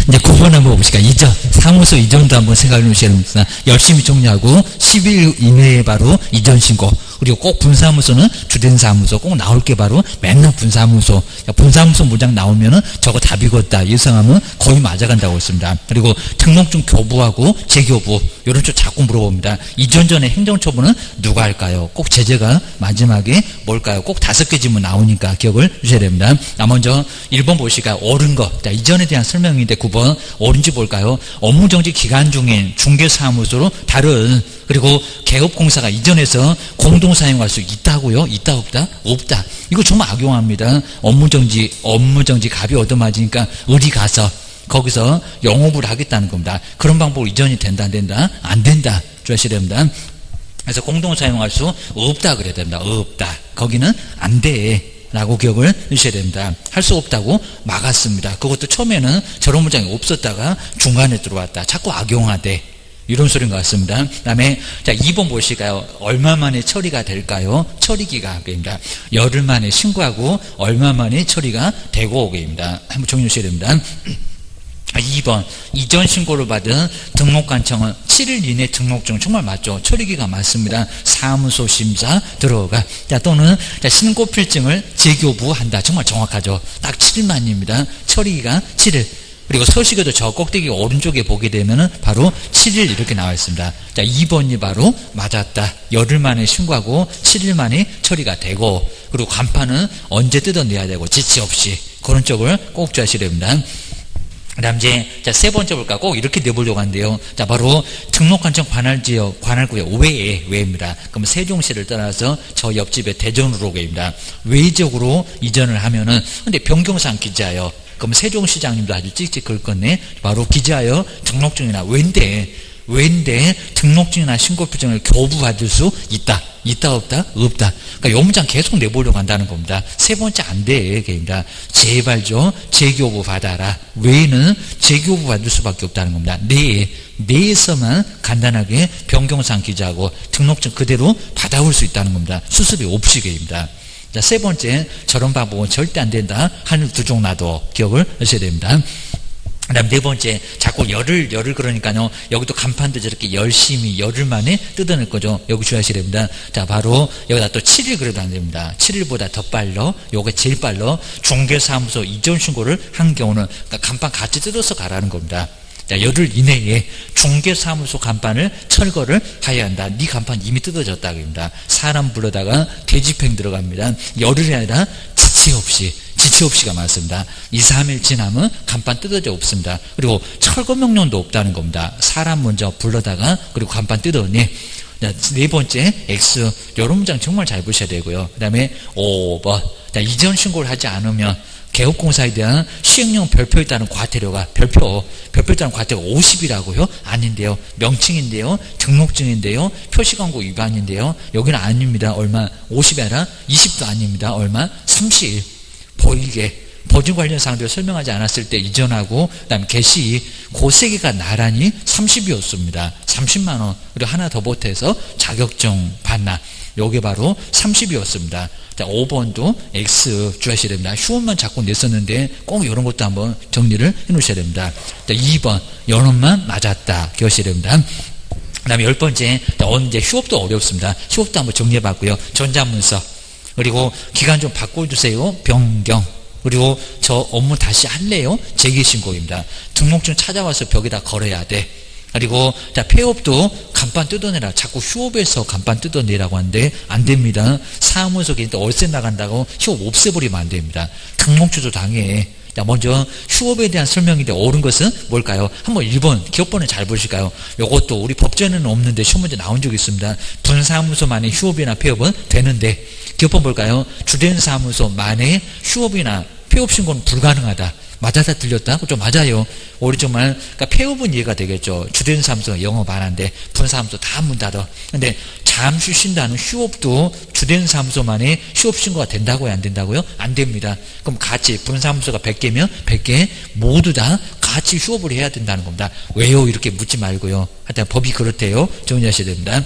이제 9번 한번 봅시다. 이전, 사무소 이전도 한번 생각해 놓으셔야 됩니다. 열심히 정리하고 10일 이내에 바로 이전 신고. 그리고 꼭 분사무소는 주된 사무소 꼭 나올 게 바로 맨날 분사무소. 분사무소 문장 나오면은 저거 답이겠다. 예상하면 거의 맞아간다고 했습니다. 그리고 등록증 교부하고 재교부. 이런 쪽 자꾸 물어봅니다. 이전 전에 행정처분은 누가 할까요? 꼭 제재가 마지막에 뭘까요? 꼭 5개 지문 나오니까 기억을 주셔야 됩니다. 먼저 1번 보시까 옳은 거. 자, 이전에 대한 설명인데 9번 옳은지 볼까요? 업무정지 기간 중인 중개사무소로 다른 그리고 개업공사가 이전해서 공동 사용할 수 있다고요? 있다 없다? 없다. 이거 정말 악용합니다. 업무정지 갑이 얻어맞으니까 어디 가서 거기서 영업을 하겠다는 겁니다. 그런 방법으로 이전이 된다 안 된다? 안 된다. 주셔야 됩니다. 그래서 공동 사용할 수 없다 그래야 됩니다. 없다. 거기는 안 돼. 라고 기억을 주셔야 됩니다. 할 수 없다고 막았습니다. 그것도 처음에는 저런 문장이 없었다가 중간에 들어왔다. 자꾸 악용하되. 이런 소리인 것 같습니다. 그 다음에, 자, 2번 보실까요? 얼마 만에 처리가 될까요? 처리기간입니다. 열흘 만에 신고하고 얼마 만에 처리가 되고 오게입니다. 한번 정리해 주셔야 됩니다. 2번 이전 신고를 받은 등록관청은 7일 이내 등록증 정말 맞죠? 처리기가 맞습니다. 사무소 심사 들어가. 자, 또는 자, 신고 필증을 재교부한다. 정말 정확하죠? 딱 7일만입니다. 처리기가 7일. 그리고 서식에도 저 꼭대기 오른쪽에 보게 되면은 바로 7일 이렇게 나와 있습니다. 자, 2번이 바로 맞았다. 열흘 만에 신고하고 7일 만에 처리가 되고, 그리고 간판은 언제 뜯어내야 되고 지체 없이 그런 쪽을 꼭 주셔야 됩니다. 그 다음 이제 자, 세 번째 볼까? 꼭 이렇게 내보려고 하는데요. 자, 바로 등록관청 관할지역, 관할구역 외입니다. 그럼 세종시를 떠나서 저 옆집에 대전으로 오게입니다. 외지역으로 이전을 하면은, 근데 변경사항 기재하여, 그럼 세종시장님도 아주 찍찍 긁 건네. 바로 기재하여 등록증이나 왠데 등록증이나 신고필증을 교부받을 수 있다. 있다 없다? 없다. 그러니까 요 문장 계속 내보려고 한다는 겁니다. 세 번째 안 돼. 얘기입니다. 제발 좀 재교부 받아라. 외에는 재교부 받을 수밖에 없다는 겁니다. 내에서만 간단하게 변경사항 기재하고 등록증 그대로 받아올 수 있다는 겁니다. 수수비 없이 얘기입니다. 자, 세 번째, 저런 방법은 절대 안 된다. 하늘 두 종 놔도 기억을 하셔야 됩니다. 그 다음 네 번째, 자꾸 열흘 그러니까요. 여기도 간판도 저렇게 열심히 열흘 만에 뜯어낼 거죠. 여기 주의하셔야 됩니다. 자, 바로 여기다 또 7일 그래도 안 됩니다. 7일보다 더 빨라. 요게 제일 빨라. 중개사무소 이전 신고를 한 경우는 그러니까 간판 같이 뜯어서 가라는 겁니다. 자, 열흘 이내에 중개사무소 간판을 철거를 해야 한다. 네 간판 이미 뜯어졌다. 그럽니다. 사람 불러다가 대집행 들어갑니다. 열흘이 아니라 지체 없이가 맞습니다. 2, 3일 지나면 간판 뜯어져 없습니다. 그리고 철거 명령도 없다는 겁니다. 사람 먼저 불러다가 그리고 간판 뜯어내. 자, 네 번째 X, 이런 문장 정말 잘 보셔야 되고요. 그 다음에 5번, 자, 이전 신고를 하지 않으면 개업공사에 대한 시행령 별표에 따른 과태료가 별표에 따른 과태료가 50이라고요? 아닌데요. 명칭인데요. 등록증인데요. 표시광고 위반인데요. 여기는 아닙니다. 얼마? 50이 아니라 20도 아닙니다. 얼마? 30일. 보이게 보증 관련 사항들 설명하지 않았을 때 이전하고 그다음에 개시 고세기가 나란히 30이었습니다. 30만 원. 그리고 하나 더 보태서 자격증 반납. 요게 바로 30이었습니다. 자, 5번도 X 주하셔야 됩니다. 휴업만 자꾸 냈었는데 꼭 이런 것도 한번 정리를 해 놓으셔야 됩니다. 자, 2번 연원만 맞았다. 기억하셔야 됩니다. 그 다음에 10번째, 이제 휴업도 어렵습니다. 휴업도 한번 정리해 봤고요. 전자문서, 그리고 기간 좀 바꿔주세요. 변경. 그리고 저 업무 다시 할래요? 재개신고입니다. 등록증 찾아와서 벽에다 걸어야 돼. 그리고 자, 폐업도 간판 뜯어내라. 자꾸 휴업에서 간판 뜯어내라고 하는데 안 됩니다. 사무소에 월세 나간다고 휴업 없애버리면 안 됩니다. 등록주도 당해. 자, 먼저 휴업에 대한 설명인데 옳은 것은 뭘까요? 한번 1번 기업번호 잘 보실까요? 이것도 우리 법전에는 없는데 시험 문제 나온 적이 있습니다. 분사무소만의 휴업이나 폐업은 되는데 기업번 볼까요? 주된 사무소만의 휴업이나 폐업 신고는 불가능하다. 맞았다 틀렸다? 좀 맞아요. 우리 정말 그러니까 폐업은 이해가 되겠죠. 주된 사무소가 영업 안 한대. 분사무소 다 문 닫아. 근데 잠시 쉰다는 휴업도 주된 사무소만의 휴업 신고가 된다고요? 안 된다고요? 안 됩니다. 그럼 같이 분사무소가 100개면 100개 모두 다 같이 휴업을 해야 된다는 겁니다. 왜요? 이렇게 묻지 말고요. 하여튼 법이 그렇대요. 정리하셔야 됩니다.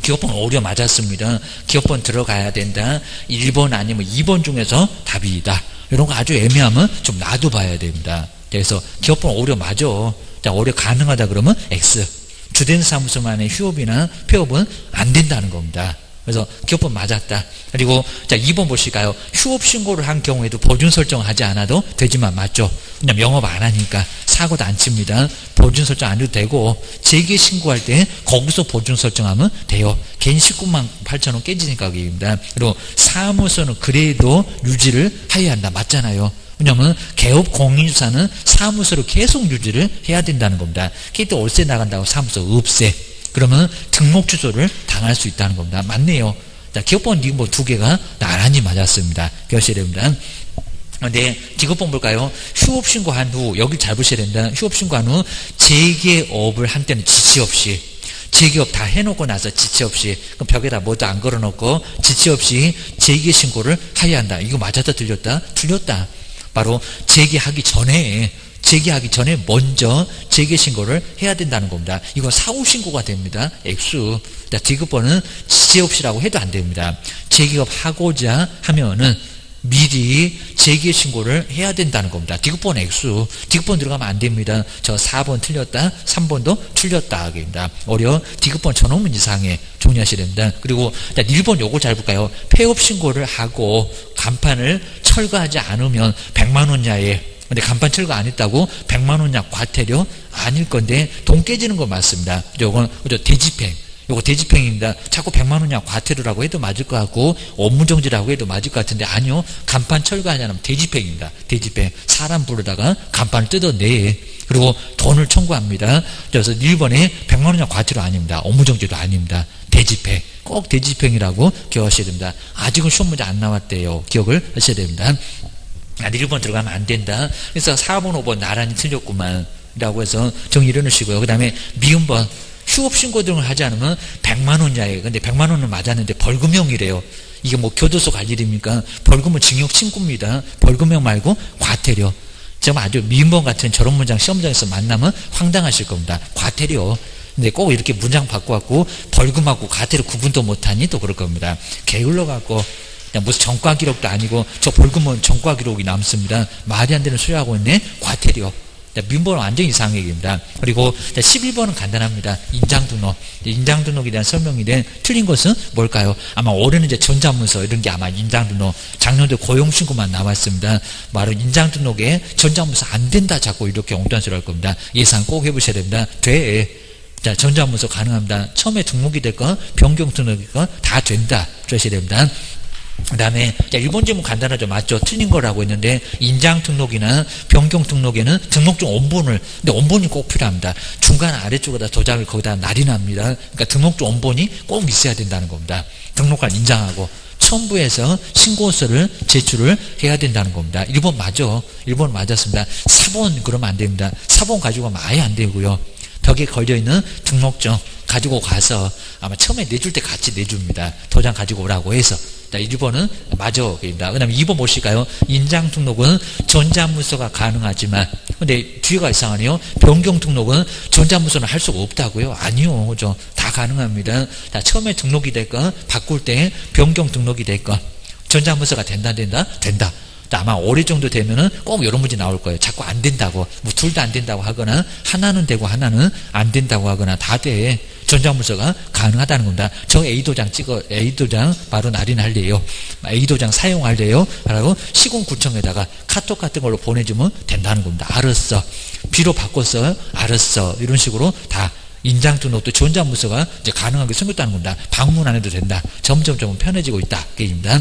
기업번 오류 맞았습니다. 기업번 들어가야 된다. 1번 아니면 2번 중에서 답이다. 이런 거 아주 애매하면 좀 놔둬봐야 됩니다. 그래서 기업번 오히려 맞아. 자, 오히려 가능하다 그러면 X. 주된 사무소만의 휴업이나 폐업은 안 된다는 겁니다. 그래서 기업번 맞았다. 그리고 자 2번 보실까요? 휴업 신고를 한 경우에도 보증 설정하지 않아도 되지만 맞죠? 왜냐면 영업 안 하니까 사고도 안 칩니다. 보증 설정 안 해도 되고 재개 신고할 때 거기서 보증 설정하면 돼요. 개인 19만 8천 원 깨지니까 그입니다. 그리고 사무소는 그래도 유지를 해야 한다. 맞잖아요. 왜냐하면 개업 공인주사는 사무소를 계속 유지를 해야 된다는 겁니다. 그때 월세 나간다고 사무소 없애. 그러면 등록 취소를 당할 수 있다는 겁니다. 맞네요. 자, 기업번 뭐 두 개가 나란히 맞았습니다. 기억하셔야 됩니다. 근데 기업번 볼까요? 휴업 신고한 후, 여기 잘 보셔야 된다. 휴업 신고한 후 재개업을 한 때는 지체 없이, 재개업 다 해놓고 나서 지체 없이, 그럼 벽에다 뭐도 안 걸어놓고 지체 없이 재개 신고를 해야 한다. 이거 맞았다 틀렸다? 틀렸다. 바로 재개하기 전에 먼저 재개 신고를 해야 된다는 겁니다. 이건 사후 신고가 됩니다. 액수. 디귿번은 지체 없이라고 해도 안 됩니다. 재개업 하고자 하면은 미리 재개 신고를 해야 된다는 겁니다. 디귿번 액수. 디귿번 들어가면 안 됩니다. 저 4번 틀렸다. 3번도 틀렸다. 하겠습니다. 어려. 디귿번 전원문 이상에 정리하셔야 됩니다. 그리고 1번 요거 잘 볼까요? 폐업 신고를 하고 간판을 철거하지 않으면 100만 원 이하의, 근데 간판 철거 안 했다고 100만 원 이하 과태료 아닐 건데 돈 깨지는 거 맞습니다. 요건 대집행. 요거 대집행입니다. 자꾸 100만 원 이하 과태료라고 해도 맞을 것 같고 업무정지라고 해도 맞을 것 같은데 아니요. 간판 철거하지 않으면 대집행입니다. 대집행. 사람 부르다가 간판을 뜯어내. 그리고 돈을 청구합니다. 그래서 1번에 100만 원 이하 과태료 아닙니다. 업무정지도 아닙니다. 대집행. 꼭 대집행이라고 기억하셔야 됩니다. 아직은 시험 문제 안 나왔대요. 기억을 하셔야 됩니다. 1번 들어가면 안 된다. 그래서 4번, 5번 나란히 틀렸구만. 라고 해서 정리를 해놓으시고요. 그 다음에 미음번. 휴업 신고 등을 하지 않으면 100만 원 이하예요. 근데 100만 원은 맞았는데 벌금형이래요. 이게 뭐 교도소 갈 일입니까? 벌금은 징역 친구입니다. 벌금형 말고 과태료. 정말 아주 미음번 같은 저런 문장 시험장에서 만나면 황당하실 겁니다. 과태료. 근데 꼭 이렇게 문장 바꿔갖고 벌금하고 과태료 구분도 못하니 또 그럴 겁니다. 게을러 갖고 그냥 무슨 전과 기록도 아니고 저 벌금은 전과 기록이 남습니다. 말이 안 되는 소리 하고 있네. 과태료. 민번은 완전 이상한 얘기입니다. 그리고 11번은 간단합니다. 인장등록. 인장등록에 대한 설명인데 틀린 것은 뭘까요? 아마 올해는 이제 전자문서 이런 게 아마 인장등록, 작년도 고용신고만 나왔습니다. 바로 인장등록에 전자문서 안 된다 자꾸 이렇게 엉뚱한 소리 할 겁니다. 예상 꼭 해보셔야 됩니다. 돼. 자, 전자문서 가능합니다. 처음에 등록이 됐건 변경 등록이 됐건 다 된다. 주셔야 됩니다. 그 다음에 1번 질문 간단하죠. 맞죠? 틀린 거라고 했는데 인장 등록이나 변경 등록에는 등록증 원본을, 근데 원본이 꼭 필요합니다. 중간 아래쪽에다 도장을 거기다 날인합니다. 그러니까 등록증 원본이 꼭 있어야 된다는 겁니다. 등록관 인장하고 첨부해서 신고서를 제출을 해야 된다는 겁니다. 1번 맞죠? 1번 맞았습니다. 4번 그러면 안 됩니다. 4번 가지고 가면 아예 안 되고요. 벽에 걸려있는 등록증 가지고 가서 아마 처음에 내줄 때 같이 내줍니다. 도장 가지고 오라고 해서. 1번은 맞아. 그 다음에 2번 보실까요? 인장 등록은 전자문서가 가능하지만, 근데 뒤가 이상하네요. 변경 등록은 전자문서는 할 수가 없다고요? 아니요. 그죠? 다 가능합니다. 처음에 등록이 될건, 바꿀 때 변경 등록이 될건, 전자문서가 된다. 아마 올해 정도 되면은 꼭 이런 문제 나올 거예요. 자꾸 안 된다고, 뭐 둘 다 안 된다고 하거나, 하나는 되고 하나는 안 된다고 하거나, 다 돼. 전자문서가 가능하다는 겁니다. 저 A도장 A도장 바로 날인할래요. A도장 사용할래요. 라고 시군구청에다가 카톡 같은 걸로 보내주면 된다는 겁니다. 알았어. B로 바꿨어요. 알았어. 이런 식으로 다 인장등록도 전자문서가 이제 가능하게 생겼다는 겁니다. 방문 안 해도 된다. 점점 편해지고 있다. 게임입니다.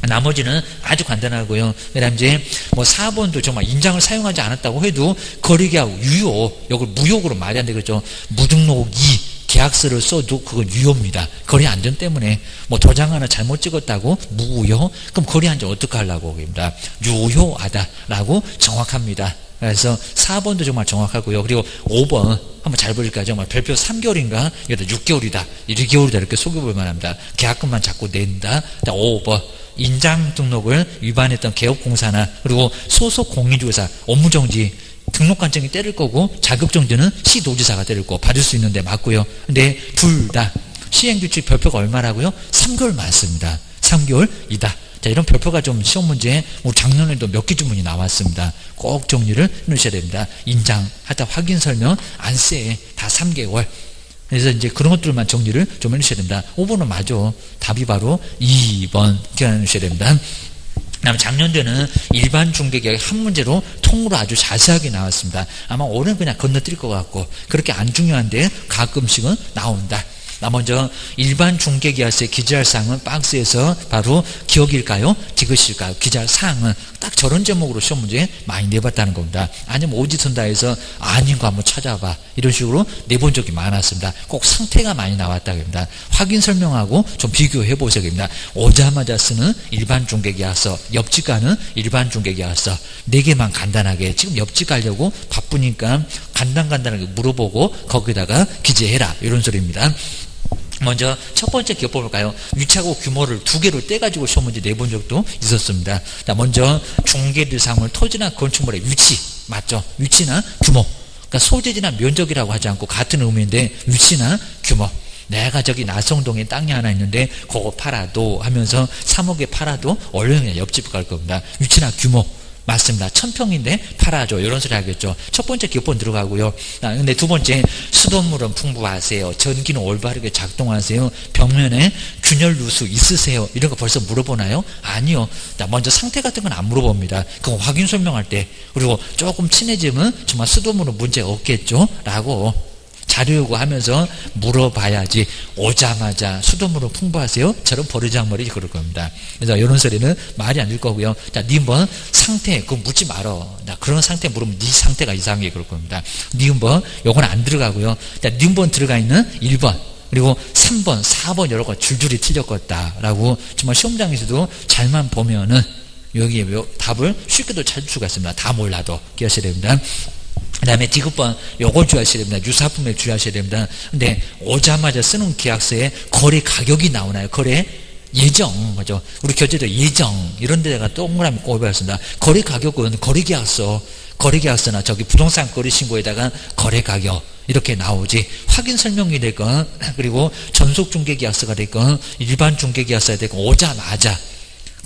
나머지는 아주 간단하고요. 그다음 이제 뭐 4번도 정말 인장을 사용하지 않았다고 해도 거리계약 유효, 이걸 무효로 말이 안 되겠죠. 무등록이 계약서를 써도 그건 유효입니다. 거리 안전 때문에 뭐 도장 하나 잘못 찍었다고 무효? 그럼 거리 안전 어떻게 하려고 합니다. 유효하다라고 정확합니다. 그래서 4번도 정말 정확하고요. 그리고 5번 한번 잘 보실까요? 정말 별표 3개월인가? 여기다 6개월이다. 1개월이다. 이렇게 속여볼 만합니다. 계약금만 자꾸 낸다. 5번. 인장 등록을 위반했던 개업공사나 그리고 소속 공인중개사 업무정지 등록관청이 때릴 거고 자격정지는 시도지사가 때릴 거 받을 수 있는데 맞고요. 근데 둘 다 시행규칙 별표가 얼마라고요? 3개월 맞습니다. 3개월이다. 자, 이런 별표가 좀 시험 문제에 우리 작년에도 몇 개 주문이 나왔습니다. 꼭 정리를 해 놓으셔야 됩니다. 인장하다 확인 설명, 안세 다 3개월. 그래서 이제 그런 것들만 정리를 좀 해 놓으셔야 됩니다. 5번은 맞아. 답이 바로 2번 기억해 놓으셔야 됩니다. 그다음에 작년도에는 일반 중개계약 한 문제로 통으로 아주 자세하게 나왔습니다. 아마 올해는 그냥 건너뛸 것 같고 그렇게 안 중요한데 가끔씩은 나온다. 나 먼저 일반 중개계약서에 기재할 사항은 박스에서 바로 기억일까요? 디귿일까요? 기재할 사항은 딱 저런 제목으로 시험 문제에 많이 내봤다는 겁니다. 아니면 오지선다 해서 아닌 거 한번 찾아봐. 이런 식으로 내본 적이 많았습니다. 꼭 상태가 많이 나왔다고 합니다. 확인 설명하고 좀 비교해 보셔야 됩니다. 오자마자 쓰는 일반 중개계약서, 옆집 가는 일반 중개계약서 4개만 간단하게 지금 옆집 가려고 바쁘니까 간단하게 물어보고 거기다가 기재해라. 이런 소리입니다. 먼저 첫 번째 기억 볼까요? 위치하고 규모를 2개로 떼가지고 시험 문제 내본 적도 있었습니다. 자, 먼저 중개 대상물 토지나 건축물의 위치 맞죠? 위치나 규모. 그러니까 소재지나 면적이라고 하지 않고 같은 의미인데 위치나 규모. 내가 저기 나성동에 땅이 하나 있는데 그거 팔아도 하면서 3억에 팔아도 얼른 그냥 옆집 갈 겁니다. 위치나 규모. 맞습니다. 1000평인데 팔아줘. 이런 소리 하겠죠. 첫 번째 기업번 들어가고요. 근데 두 번째, 수돗물은 풍부하세요. 전기는 올바르게 작동하세요. 벽면에 균열 누수 있으세요. 이런 거 벌써 물어보나요? 아니요. 먼저 상태 같은 건 안 물어봅니다. 그거 확인 설명할 때. 그리고 조금 친해지면 정말 수돗물은 문제 없겠죠? 라고 자료 요구하면서 물어봐야지 오자마자 수돗물은 풍부하세요? 저런 버르장머리 그럴 겁니다. 그래서 이런 소리는 말이 안 될 거고요. 자, 니은번 상태 그거 묻지 말어. 나 그런 상태 물으면 네 상태가 이상해 그럴 겁니다. 니은번 요건 안 들어가고요. 자, 니은번 들어가 있는 1번 그리고 3번, 4번 여러 거 줄줄이 틀렸겠다라고 정말 시험장에서도 잘만 보면은 여기에 답을 쉽게도 찾을 수가 있습니다. 다 몰라도 기억하셔야 됩니다. 그 다음에 디귿번 요걸 주의하셔야 됩니다. 유사품에 주의하셔야 됩니다. 근데 오자마자 쓰는 계약서에 거래 가격이 나오나요? 거래 예정 그죠? 우리 교재도 예정 이런 데다가 동그라미 꼽아봤습니다. 거래 가격은 거래계약서나 저기 부동산 거래신고에다가 거래 가격 이렇게 나오지 확인 설명이 됐건 그리고 전속중개계약서가 됐건 일반 중개계약서가 됐건 오자마자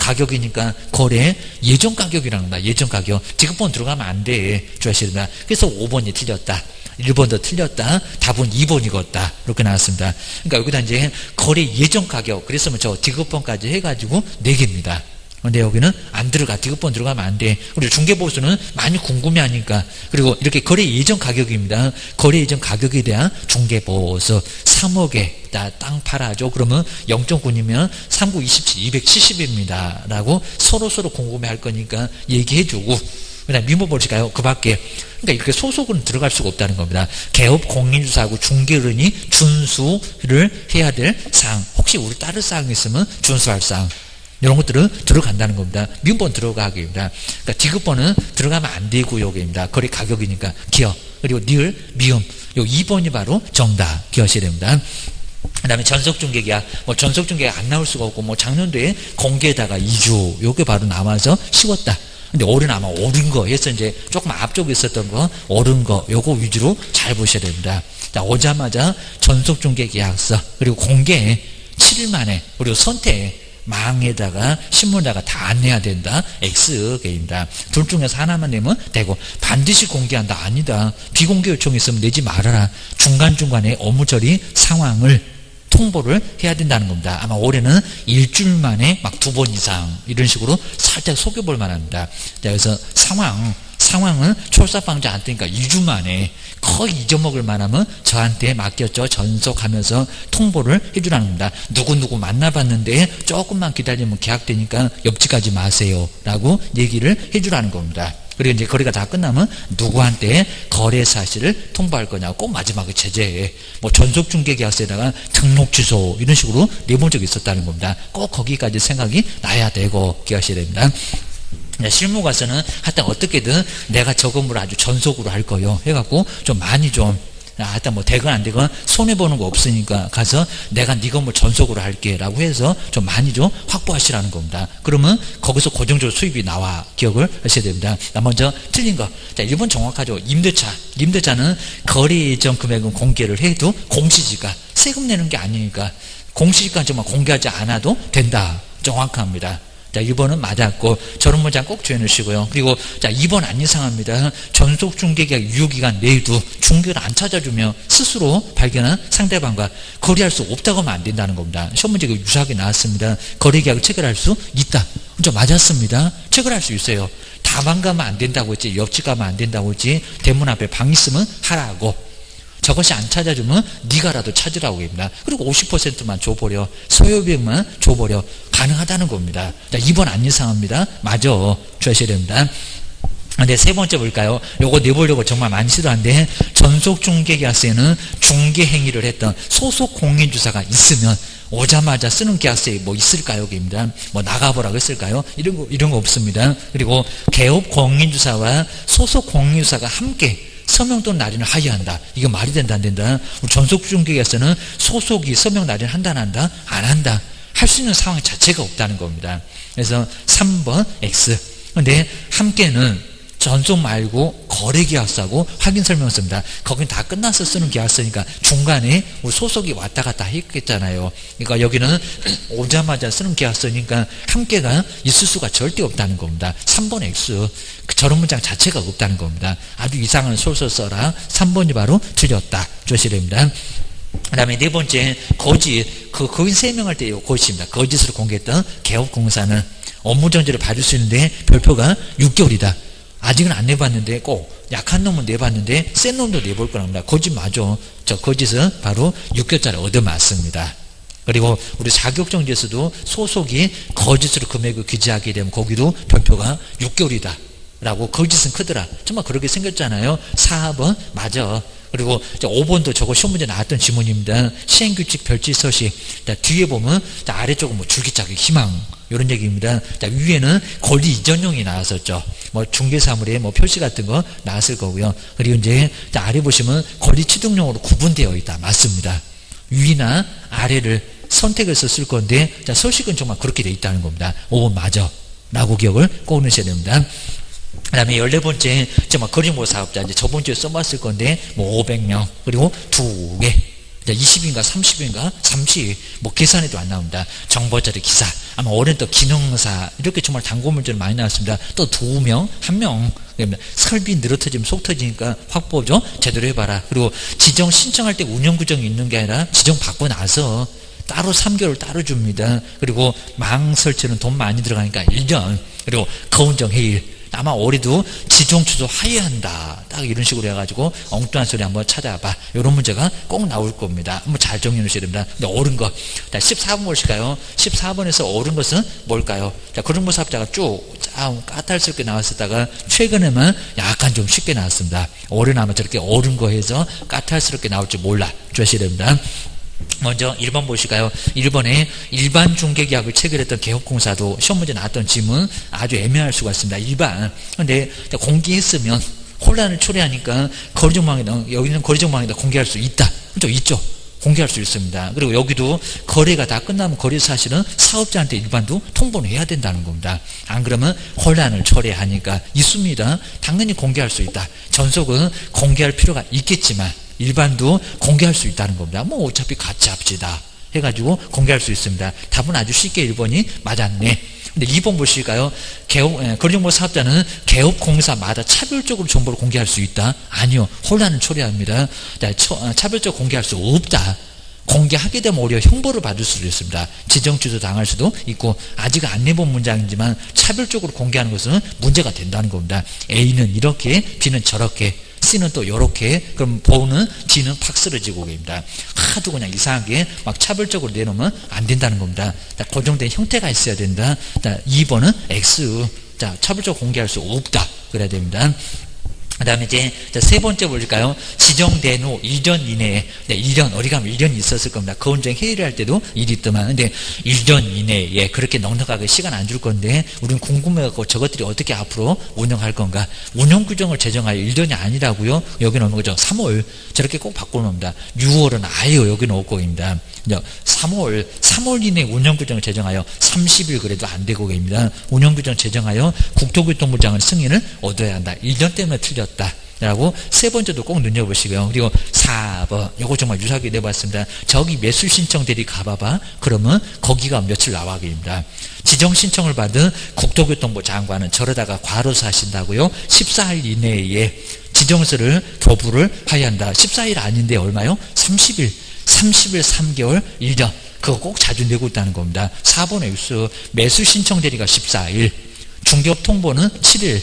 가격이니까 거래 예정 가격이라는 거다. 예정 가격. 디귿번 들어가면 안 돼. 주의하셔야 된다. 그래서 5번이 틀렸다. 1번도 틀렸다. 답은 2번이겠다. 이렇게 나왔습니다. 그러니까 여기다 이제 거래 예정 가격. 그랬으면 저 디귿번까지 해가지고 4개입니다. 근데 여기는 안 들어가. 디귿번 들어가면 안 돼. 그리고 중개보수는 많이 궁금해하니까. 그리고 이렇게 거래 예정 가격입니다. 거래 예정 가격에 대한 중개보수 3억에 땅 팔아줘. 그러면 0.9이면 39, 27, 270입니다. 라고 서로 궁금해할 거니까 얘기해주고. 그 다음 미모 보실까요? 그 밖에. 그러니까 이렇게 소속은 들어갈 수가 없다는 겁니다. 개업 공인주사하고 중개인이 준수를 해야 될 사항. 혹시 우리 따를 사항이 있으면 준수할 사항. 이런 것들은 들어간다는 겁니다. 미음번 들어가기입니다. 그러니까 디귿번은 들어가면 안 되고 여기입니다. 거래 가격이니까 기억. 그리고 니을, 미음. 요 2번이 바로 정답. 기억하셔야 됩니다. 그 다음에 전속중개계약. 전속중개계약 안 나올 수가 없고, 작년도에 공개에다가 2주. 요게 바로 나와서 쉬웠다. 근데 올해는 아마 옳은 거 해서 이제 조금 앞쪽에 있었던 거, 옳은 거, 요거 위주로 잘 보셔야 됩니다. 자, 오자마자 전속중개계약서. 그리고 공개 7일 만에. 그리고 선택. 망에다가 신문에다가 다 안내해야 된다. X개입니다. 둘 중에서 하나만 내면 되고 반드시 공개한다. 아니다. 비공개 요청이 있으면 내지 말아라. 중간중간에 업무 처리 상황을 통보를 해야 된다는 겁니다. 아마 올해는 일주일 만에 막 2번 이상 이런 식으로 살짝 속여볼 만합니다. 자, 그래서 상황은 출사방자 안 뜨니까 2주 만에 거의 잊어먹을 만하면 저한테 맡겼죠. 전속하면서 통보를 해주라는 겁니다. 누구 만나봤는데 조금만 기다리면 계약되니까 옆집 가지 마세요. 라고 얘기를 해주라는 겁니다. 그리고 이제 거래가 다 끝나면 누구한테 거래 사실을 통보할 거냐고 꼭 마지막에 제재에 전속중개계약서에다가 등록 취소 이런 식으로 내본 적이 있었다는 겁니다. 꼭 거기까지 생각이 나야 되고 기억하셔야 됩니다. 실무 가서는 하여튼 어떻게든 내가 저 건물을 아주 전속으로 할 거요 해갖고 좀 많이 좀 하여튼 되건 안 되건 손해보는 거 없으니까 가서 내가 네 건물 전속으로 할게 라고 해서 좀 많이 좀 확보하시라는 겁니다. 그러면 거기서 고정적으로 수입이 나와 기억을 하셔야 됩니다. 먼저 틀린 거. 자, 1번 정확하죠. 임대차는 거래 예정 금액은 공개를 해도 공시지가 세금 내는 게 아니니까 공시지가 정말 공개하지 않아도 된다. 정확합니다. 자, 1번은 맞았고, 저런 문장 꼭 조해놓으시고요. 그리고, 자, 2번 안 이상합니다. 전속 중개계약 유효기간 내에도 중개를 안 찾아주며 스스로 발견한 상대방과 거래할 수 없다고 하면 안 된다는 겁니다. 시험 문제가 유사하게 나왔습니다. 거래계약을 체결할 수 있다. 좀 맞았습니다. 체결할 수 있어요. 다방 가면 안 된다고 했지, 옆집 가면 안 된다고 했지, 대문 앞에 방 있으면 하라고. 저것이 안 찾아주면 네가라도 찾으라고 합니다. 그리고 50%만 줘버려, 소요비용만 줘버려, 가능하다는 겁니다. 자, 2번 안 이상합니다. 맞아, 주셔야 됩니다. 근데 세 번째 볼까요? 요거 내보려고 정말 많이 싫어하는데, 전속중개계약서에는 중개행위를 했던 소속 공인주사가 있으면 오자마자 쓰는 계약서에 뭐 있을까요? 여기입니다. 뭐 나가보라고 했을까요? 이런 거 없습니다. 그리고 개업 공인주사와 소속 공인주사가 함께 서명 또는 날인을 하여한다. 이거 말이 된다 안 된다? 우리 전속중개계약서는 소속이 서명 날인 한다 안 한다? 안 한다. 할 수 있는 상황 자체가 없다는 겁니다. 그래서 3번 X. 근데 함께는 전속 말고 거래계약서하고 확인설명서입니다. 거긴 다 끝나서 쓰는 계약서니까 중간에 우리 소속이 왔다 갔다 했겠잖아요. 그러니까 여기는 오자마자 쓰는 계약서니까 함께가 있을 수가 절대 없다는 겁니다. 3번 X. 저런 문장 자체가 없다는 겁니다. 아주 이상한 소설 써라. 3번이 바로 틀렸다. 조시야 됩니다. 그 다음에 네 번째, 거짓. 거긴 세명할 때 거짓입니다. 거짓으로 공개했던 개업공사는 업무정지를 받을 수 있는데 별표가 6개월이다. 아직은 안 내봤는데 꼭 약한 놈은 내봤는데 센 놈도 내볼 거랍니다. 거짓 맞아. 저 거짓은 바로 6개월짜리 얻어맞습니다. 그리고 우리 자격정지에서도 소속이 거짓으로 금액을 기재하게 되면 거기도 별표가 6개월이다 라고 거짓은 크더라. 정말 그렇게 생겼잖아요. 4번 맞아. 그리고 5번도 저거 시험 문제 나왔던 지문입니다. 시행규칙 별지 서식. 자, 뒤에 보면 자, 아래쪽은 뭐 줄기차기 희망 이런 얘기입니다. 자, 위에는 권리 이전용이 나왔었죠. 뭐 중개사물에 뭐 표시 같은 거 나왔을 거고요. 그리고 이제 자, 아래 보시면 권리 취득용으로 구분되어 있다. 맞습니다. 위나 아래를 선택해서 쓸 건데 자, 서식은 정말 그렇게 돼 있다는 겁니다. 5번 맞아 라고 기억을 꼭 넣으셔야 됩니다. 그 다음에 14번째, 정말 거리모 사업자, 이제 저번 주에 써봤을 건데, 뭐 500명, 그리고 2개. 20인가 30인가 30, 뭐 계산해도 안 나옵니다. 정보자리 기사, 아마 올해는 또 기능사, 이렇게 정말 단고 문제를 많이 나왔습니다. 또 2명, 1명. 설비 늘어터지면 속 터지니까 확보죠. 제대로 해봐라. 그리고 지정 신청할 때 운영규정이 있는 게 아니라 지정 받고 나서 따로 3개월 따로 줍니다. 그리고 망 설치는 돈 많이 들어가니까 1년. 그리고 거운정 해일. 아마 올해도 지정 주소 하야한다. 딱 이런 식으로 해가지고 엉뚱한 소리 한번 찾아봐. 이런 문제가 꼭 나올 겁니다. 한번 잘 정리해 놓으셔야 됩니다. 근데 옳은 것. 자, 14번 보실까요? 14번에서 옳은 것은 뭘까요? 자, 그런 사업자가 쭉 까탈스럽게 나왔었다가 최근에만 약간 좀 쉽게 나왔습니다. 올해는 아마 저렇게 옳은 거 해서 까탈스럽게 나올지 몰라. 주셔야 됩니다. 먼저 1번 보실까요? 1번에 일반 중개계약을 체결했던 개업공사도 시험 문제 나왔던 지문 아주 애매할 수가 있습니다. 일반. 근데 공개했으면 혼란을 초래하니까 거래정망에다, 여기는 거래정망에다 공개할 수 있다. 그렇죠? 있죠. 공개할 수 있습니다. 그리고 여기도 거래가 다 끝나면 거래 사실은 사업자한테 일반도 통보를 해야 된다는 겁니다. 안 그러면 혼란을 초래하니까 있습니다. 당연히 공개할 수 있다. 전속은 공개할 필요가 있겠지만 일반도 공개할 수 있다는 겁니다. 뭐 어차피 같이 합시다 해가지고 공개할 수 있습니다. 답은 아주 쉽게 1번이 맞았네. 근데 2번 보실까요? 거래정보 사업자는 개업공사마다 차별적으로 정보를 공개할 수 있다? 아니요. 혼란을 초래합니다. 차별적으로 공개할 수 없다. 공개하게 되면 오히려 형벌을 받을 수도 있습니다. 지정취소 당할 수도 있고 아직 안 내본 문장이지만 차별적으로 공개하는 것은 문제가 된다는 겁니다. A는 이렇게 B는 저렇게 C는 또 요렇게, 그럼 보는 D는 팍 쓰러지고 계십니다. 하도 그냥 이상하게 막 차별적으로 내놓으면 안 된다는 겁니다. 자, 고정된 형태가 있어야 된다. 자, 2번은 X. 자, 차별적으로 공개할 수 없다. 그래야 됩니다. 그 다음에 이제 세 번째 볼까요? 지정된 후 1년 이내에, 1년, 어디 가면 1년이 있었을 겁니다. 거운정 회의를 할 때도 일이 있더만. 근데 1년 이내에 그렇게 넉넉하게 시간 안 줄 건데, 우리는 궁금해갖고 저것들이 어떻게 앞으로 운영할 건가? 운영 규정을 제정하여 1년이 아니라고요? 여기는 어느 거죠? 3월. 저렇게 꼭 바꿔놓습니다. 6월은 아예 여기는 없고입니다. 3월 이내에 운영 규정을 제정하여 30일 그래도 안 되고 계십니다. 운영 규정 제정하여 국토교통부장의 승인을 얻어야 한다. 1년 때문에 틀렸다. 라고 세 번째도 꼭 눈여보시고요. 그리고 4번 요거 정말 유사하게 내봤습니다. 저기 매수 신청 대리 가봐봐. 그러면 거기가 며칠 나와입니다. 지정 신청을 받은 국토교통부 장관은 저러다가 과로사 하신다고요. 14일 이내에 지정서를 교부를 하여야 한다. 14일 아닌데 얼마요? 30일 3개월 1년. 그거 꼭 자주 내고 있다는 겁니다. 4번의 뉴스 매수 신청 대리가 14일, 중개업 통보는 7일,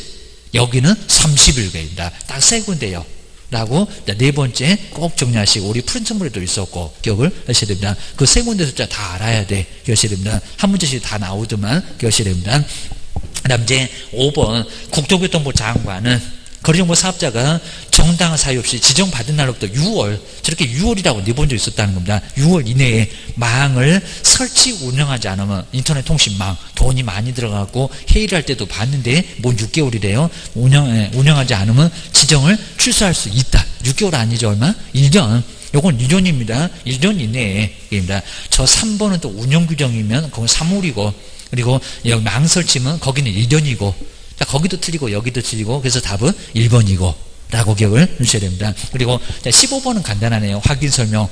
여기는 30일입니다. 딱 세 군데요. 라고 네 번째 꼭 정리하시고, 우리 프린트물에도 있었고 기억을 하셔야 됩니다. 그 세 군데 숫자 다 알아야 돼. 기억하셔야 됩니다. 한 문제씩 다 나오더만 기억하셔야 됩니다. 그 다음 이제 5번 국토교통부 장관은 거리정보 사업자가 정당한 사유 없이 지정받은 날로부터 6월, 저렇게 6월이라고 내본 적 있었다는 겁니다. 6월 이내에 망을 설치 운영하지 않으면, 인터넷 통신망 돈이 많이 들어가고 회의를 할 때도 봤는데 뭔 6개월이래요. 운영하지 않으면 지정을 취소할 수 있다. 6개월 아니죠, 얼마? 1년. 요건 1년입니다. 1년 이내에입니다. 저 3번은 또 운영규정이면 그건 3월이고, 그리고 여기 망 설치면 거기는 1년이고, 자, 거기도 틀리고 여기도 틀리고, 그래서 답은 1번이고 라고 기억을 해주셔야 됩니다. 그리고 자, 15번은 간단하네요. 확인 설명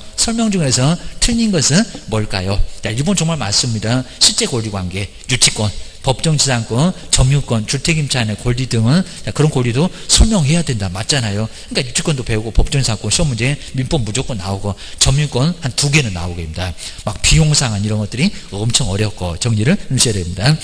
중에서 틀린 것은 뭘까요? 자, 1번 정말 맞습니다. 실제 권리관계, 유치권, 법정지상권, 점유권, 주택임차인의 권리 등은, 자, 그런 권리도 설명해야 된다. 맞잖아요. 그러니까 유치권도 배우고 법정지상권 시험 문제 민법 무조건 나오고 점유권 한 2개는 나오게 됩니다. 막 비용상한 이런 것들이 엄청 어렵고 정리를 해주셔야 됩니다.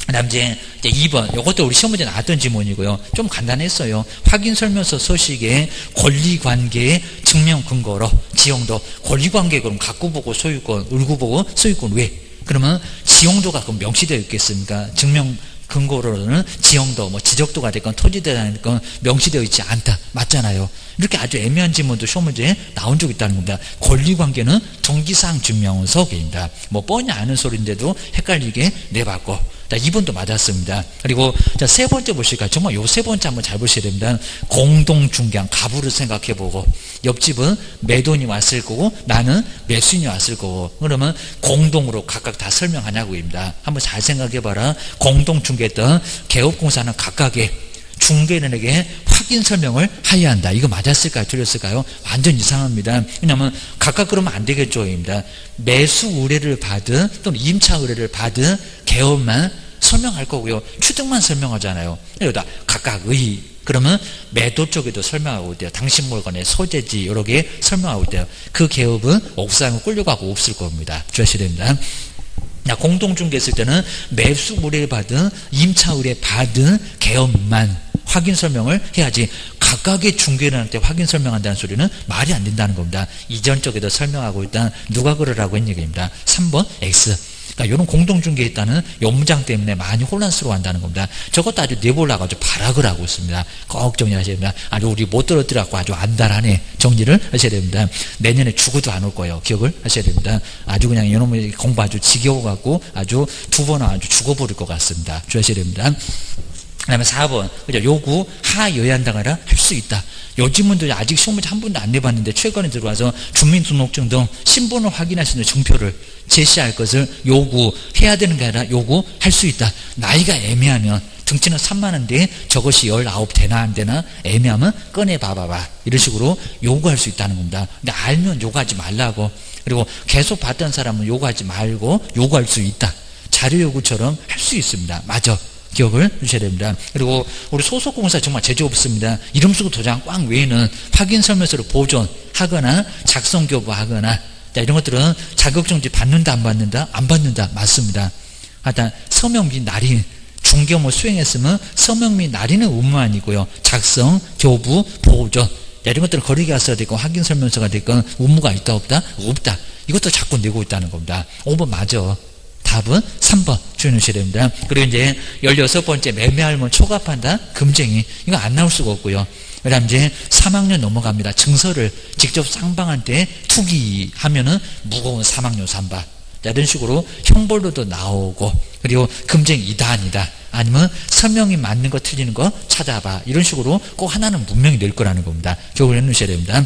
그 다음 이제 2번 이것도 우리 시험 문제 나왔던 지문이고요. 좀 간단했어요. 확인설명서 서식에 권리관계의 증명 근거로 지용도, 권리관계 그럼 갖고 보고 소유권, 울고 보고 소유권 왜? 그러면 지용도가 그럼 명시되어 있겠습니까? 증명 근거로는 지형도, 뭐 지적도가 됐건 토지대라는 건 명시되어 있지 않다. 맞잖아요. 이렇게 아주 애매한 지문도 시험 문제에 나온 적이 있다는 겁니다. 권리관계는 정기사항 증명서입니다. 뭐 뻔히 아는 소리인데도 헷갈리게 내봤고. 자, 2번도 맞았습니다. 그리고 자, 세 번째 보실까요? 정말 요 세 번째 한번 잘 보셔야 됩니다. 공동중개한 가부를 생각해보고, 옆집은 매도인이 왔을 거고 나는 매수인이 왔을 거고, 그러면 공동으로 각각 다 설명하냐고입니다. 한번 잘 생각해봐라. 공동중개했던 개업공사는 각각의 중개인에게 확인 설명을 해야 한다. 이거 맞았을까요? 틀렸을까요? 완전 이상합니다. 왜냐하면 각각 그러면 안 되겠죠입니다. 매수 의뢰를 받은 또는 임차 의뢰를 받은 개업만 설명할 거고요. 취득만 설명하잖아요. 여기다 각각의, 그러면 매도 쪽에도 설명하고 있대요. 당신 물건의 소재지 여러 개 설명하고 있대요. 그 개업은 옥상에 끌려가고 없을 겁니다. 주셔야 됩니다. 공동중개 했을 때는 매수 의뢰를 받은, 임차 의뢰 받은 개업만 확인 설명을 해야지, 각각의 중개인한테 확인 설명한다는 소리는 말이 안 된다는 겁니다. 이전 쪽에도 설명하고 있다. 누가 그러라고 했는 얘기입니다. 3번 X. 그러니까 이런 공동중개했다는 요 문장 때문에 많이 혼란스러워한다는 겁니다. 저것도 아주 내보려고 아주 발악을 하고 있습니다. 꼭 정리하셔야 됩니다. 아주 우리 못 떨어뜨려갖고 아주 안달하네. 정리를 하셔야 됩니다. 내년에 죽어도 안 올 거예요. 기억을 하셔야 됩니다. 아주 그냥 이놈의 공부 아주 지겨워갖고 아주 두 번은 아주 죽어버릴 것 같습니다. 주의하셔야 됩니다. 그 다음에 4번, 그죠? 요구, 하여야한다가라 할 수 있다. 요 지문도 아직 시험 문제 한 번도 안 내봤는데 최근에 들어와서 주민등록증 등 신분을 확인할 수 있는 증표를 제시할 것을 요구해야 되는 게 아니라 요구할 수 있다. 나이가 애매하면, 등치는 3만원인데 저것이 19 되나 안 되나 애매하면 꺼내봐봐봐. 이런 식으로 요구할 수 있다는 겁니다. 근데 알면 요구하지 말라고. 그리고 계속 봤던 사람은 요구하지 말고 요구할 수 있다. 자료 요구처럼 할 수 있습니다. 맞아. 기억을 주셔야 됩니다. 그리고 우리 소속공사 정말 제재 없습니다. 이름 쓰고 도장 꽝 외에는 확인 설명서를 보존하거나 작성 교부하거나, 자, 이런 것들은 자격정지 받는다 안 받는다? 안 받는다. 맞습니다. 하여튼 서명 및 날인, 중개업을 수행했으면 서명 및 날인은 의무 아니고요. 작성, 교부, 보존, 이런 것들은 거리가 써야 되고 확인 설명서가 됐건 의무가 있다 없다? 없다. 이것도 자꾸 내고 있다는 겁니다. 5번 맞아. 답은 3번 주의하셔야 됩니다. 그리고 이제 16번째 매매할물 초과판단 금쟁이, 이거 안 나올 수가 없고요. 그 다음 이제 3학년 넘어갑니다. 증서를 직접 쌍방한테 투기하면은 무거운 3학년 3바. 이런 식으로 형벌로도 나오고, 그리고 금쟁이다 아니다, 아니면 설명이 맞는 거 틀리는 거 찾아봐. 이런 식으로 꼭 하나는 분명히 낼 거라는 겁니다. 기억을 해놓으셔야 됩니다.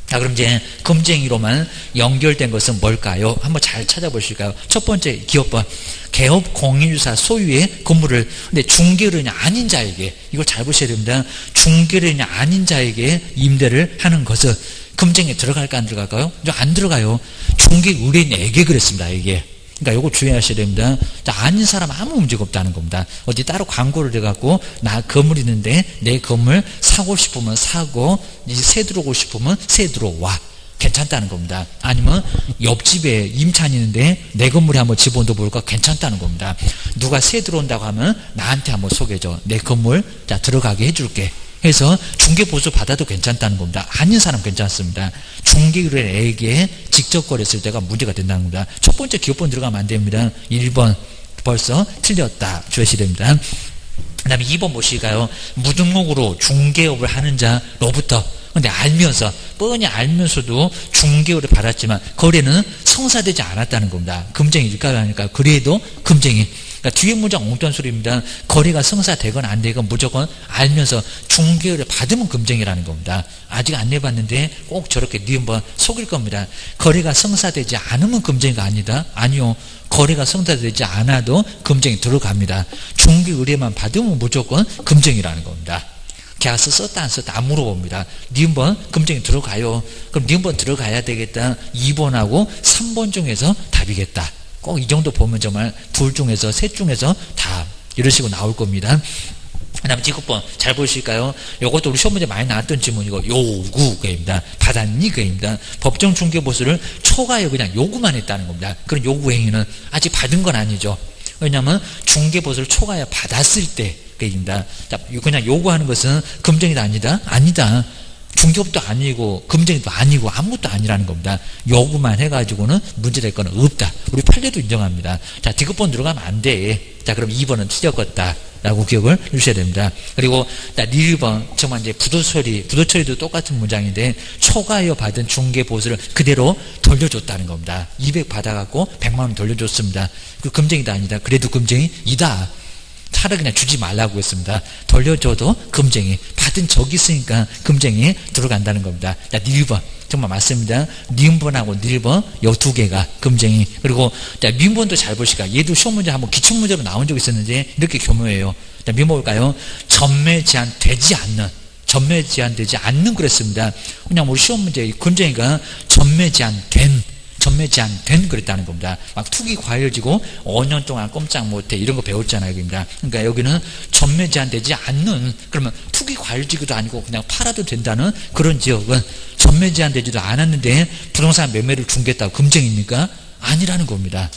자, 그럼 이제 금쟁이로만 연결된 것은 뭘까요? 한번 잘 찾아보실까요? 첫 번째 기업번, 개업 공인주사 소유의 건물을, 근데 중개인이 아닌 자에게, 이걸 잘 보셔야 됩니다. 중개인이 아닌 자에게 임대를 하는 것은 금쟁이에 들어갈까 안 들어갈까요? 안 들어가요. 중개 의뢰인에게 그랬습니다. 이게. 그러니까 요거 주의하셔야 됩니다. 자, 아닌 사람 아무 문제가 없다는 겁니다. 어디 따로 광고를 해갖고 나 건물 있는데 내 건물 사고 싶으면 사고 이제 새 들어오고 싶으면 새 들어와. 괜찮다는 겁니다. 아니면 옆집에 임차인 있는데 내 건물에 한번 집어넣어 볼까? 괜찮다는 겁니다. 누가 새 들어온다고 하면 나한테 한번 소개해줘. 내 건물 자 들어가게 해줄게. 해서 중개보수 받아도 괜찮다는 겁니다. 아닌 사람 괜찮습니다. 중개인에게 직접 거래했을 때가 문제가 된다는 겁니다. 첫 번째 기업번 들어가면 안 됩니다. 1번 벌써 틀렸다 주셔야 됩니다. 그 다음에 2번 보실까요? 무등록으로 중개업을 하는 자로부터, 근데 알면서, 뻔히 알면서도 중개업을 받았지만 거래는 성사되지 않았다는 겁니다. 금쟁이일까 하니까 그래도 금쟁이. 그러니까 뒤에 문장 엉뚱한 소리입니다. 거래가 성사되거나 안 되건 무조건 알면서 중개를 받으면 금쟁이라는 겁니다. 아직 안 내봤는데 꼭 저렇게 네 한번 속일 겁니다. 거래가 성사되지 않으면 금쟁이가 아니다. 아니요. 거래가 성사되지 않아도 금쟁이 들어갑니다. 중개 의뢰만 받으면 무조건 금쟁이라는 겁니다. 계약서 썼다 안 썼다 안 물어봅니다. 니은번 금쟁이 들어가요. 그럼 니은번 들어가야 되겠다. 2번하고 3번 중에서 답이겠다. 꼭 이 정도 보면 정말 둘 중에서 셋 중에서 다 이런 식으로 나올 겁니다. 그 다음에 지급번 잘 보실까요? 요것도 우리 시험 문제 많이 나왔던 질문이고 요구입니다. 받았니? 그입니다. 법정 중개보수를 초과해 그냥 요구만 했다는 겁니다. 그런 요구 행위는 아직 받은 건 아니죠. 왜냐하면 중개보수를 초과해 받았을 때 입니다. 자, 그냥 요구하는 것은 금쟁이도 아니다? 아니다. 중개업도 아니고 금쟁이도 아니고 아무것도 아니라는 겁니다. 요구만 해가지고는 문제될 건 없다. 우리 판례도 인정합니다. 자, 디귿번 들어가면 안 돼. 자, 그럼 2번은 틀렸겠다 라고 기억을 해주셔야 됩니다. 그리고 1번 정말 이제 부도처리도 똑같은 문장인데 초과하여 받은 중개보수를 그대로 돌려줬다는 겁니다. 200 받아갖고 100만원 돌려줬습니다. 그 금쟁이도 아니다. 그래도 금쟁이이다. 차라리 그냥 주지 말라고 했습니다. 돌려줘도 금쟁이, 받은 적이 있으니까 금쟁이에 들어간다는 겁니다. 자, 1번 정말 맞습니다. 니은번하고 니은번 요 두 개가 금쟁이. 그리고 자, 민번도 잘 보실까? 얘도 시험 문제 한번 기출 문제로 나온 적이 있었는데 이렇게 교묘해요. 자, 민번 볼까요? 전매 제한되지 않는 그랬습니다. 그냥 우리 시험 문제 금쟁이가 전매 제한된 그랬다는 겁니다. 막 투기 과열지고 5년 동안 꼼짝 못해 이런 거 배웠잖아요. 그러니까 여기는 전매 제한되지 않는, 그러면 투기 과열지기도 아니고 그냥 팔아도 된다는 그런 지역은 전매 제한되지도 않았는데 부동산 매매를 중개했다고 금쟁입니까? 아니라는 겁니다.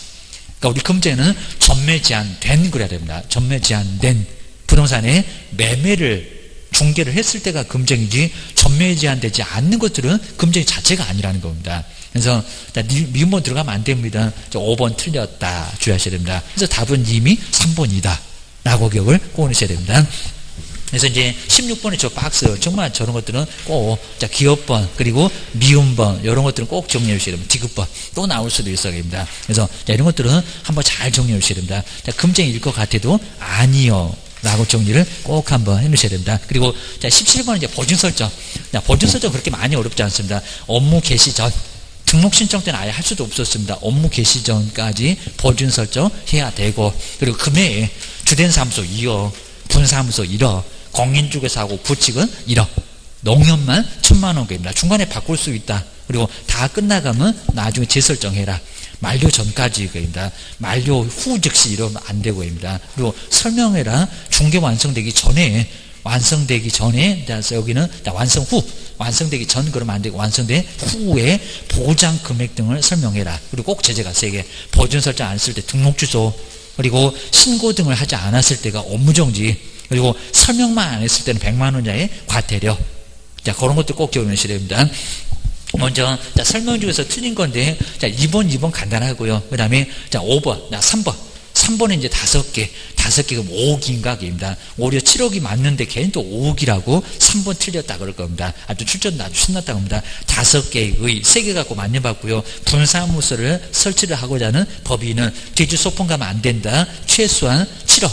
그러니까 우리 금쟁은 전매 제한된 그래야 됩니다. 전매 제한된 부동산의 매매를 중개를 했을 때가 금쟁이지 전매 제한되지 않는 것들은 금쟁이 자체가 아니라는 겁니다. 그래서 미음번 들어가면 안 됩니다. 5번 틀렸다 주의하셔야 됩니다. 그래서 답은 이미 3번이다 라고 기억을 꼭 하셔야 됩니다. 그래서 이제 16번의 저 박스 정말 저런 것들은 꼭 기업번 그리고 미음번 이런 것들은 꼭 정리해 주셔야 됩니다. 디귿번 또 나올 수도 있어야 됩니다. 그래서 이런 것들은 한번 잘 정리해 주셔야 됩니다. 금쟁이일 것 같아도 아니요 라고 정리를 꼭 한번 해놓으셔야 됩니다. 그리고 17번은 이제 보증 설정. 보증 설정 그렇게 많이 어렵지 않습니다. 업무 개시 전 등록 신청 때는 아예 할 수도 없었습니다. 업무 개시 전까지 보증 설정 해야 되고, 그리고 금액 주된 사무소 2억, 분사무소 1억, 공인중개사하고 부칙은 1억, 농협만 1,000만원입니다. 중간에 바꿀 수 있다. 그리고 다 끝나가면 나중에 재설정해라. 만료 전까지입니다. 만료 후 즉시 이러면 안 되고입니다. 그리고 설명해라. 중개 완성되기 전에 여기는 완성 후, 완성되기 전 그러면 안 되고 완성된 후에 보장 금액 등을 설명해라. 그리고 꼭 제재가 세게 보증 설정 안 했을 때 등록 주소, 그리고 신고 등을 하지 않았을 때가 업무정지, 그리고 설명만 안 했을 때는 100만 원 이하의 과태료. 자, 그런 것도 꼭 기억하셔야 됩니다. 먼저 설명 중에서 틀린 건데 2번 간단하고요. 그 다음에 5번, 3번은 이제 5개 그럼 5억인가 입니다. 오히려 7억이 맞는데 걔는 또 5억이라고 3번 틀렸다 그럴 겁니다. 아주 출전도 아주 신났다고 합니다. 5개의 3개 갖고 만년받고요. 분사무소를 설치를 하고자 하는 법인은 대주 소송 가면 안 된다. 최소한 7억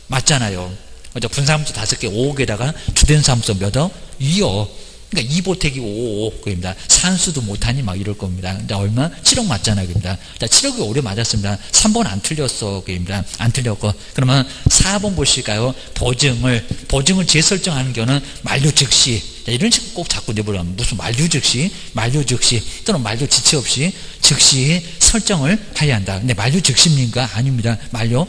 맞잖아요. 먼저 분사무소 5개 5억에다가 주된 사무소 몇 억? 2억. 그러니까 2보태기 5, 그입니다. 산수도 못하니 막 이럴 겁니다. 근데 얼마? 7억 맞잖아요. 그입니다. 7억이 오래 맞았습니다. 3번 안 틀렸어. 그입니다. 안 틀렸고. 그러면 4번 보실까요? 보증을 재설정하는 경우는 만료 즉시. 이런 식으로 꼭 자꾸 내버려면 무슨 만료 즉시 또는 만료 지체 없이 즉시 설정을 해야 한다. 근데 만료 즉시입니까? 아닙니다. 만료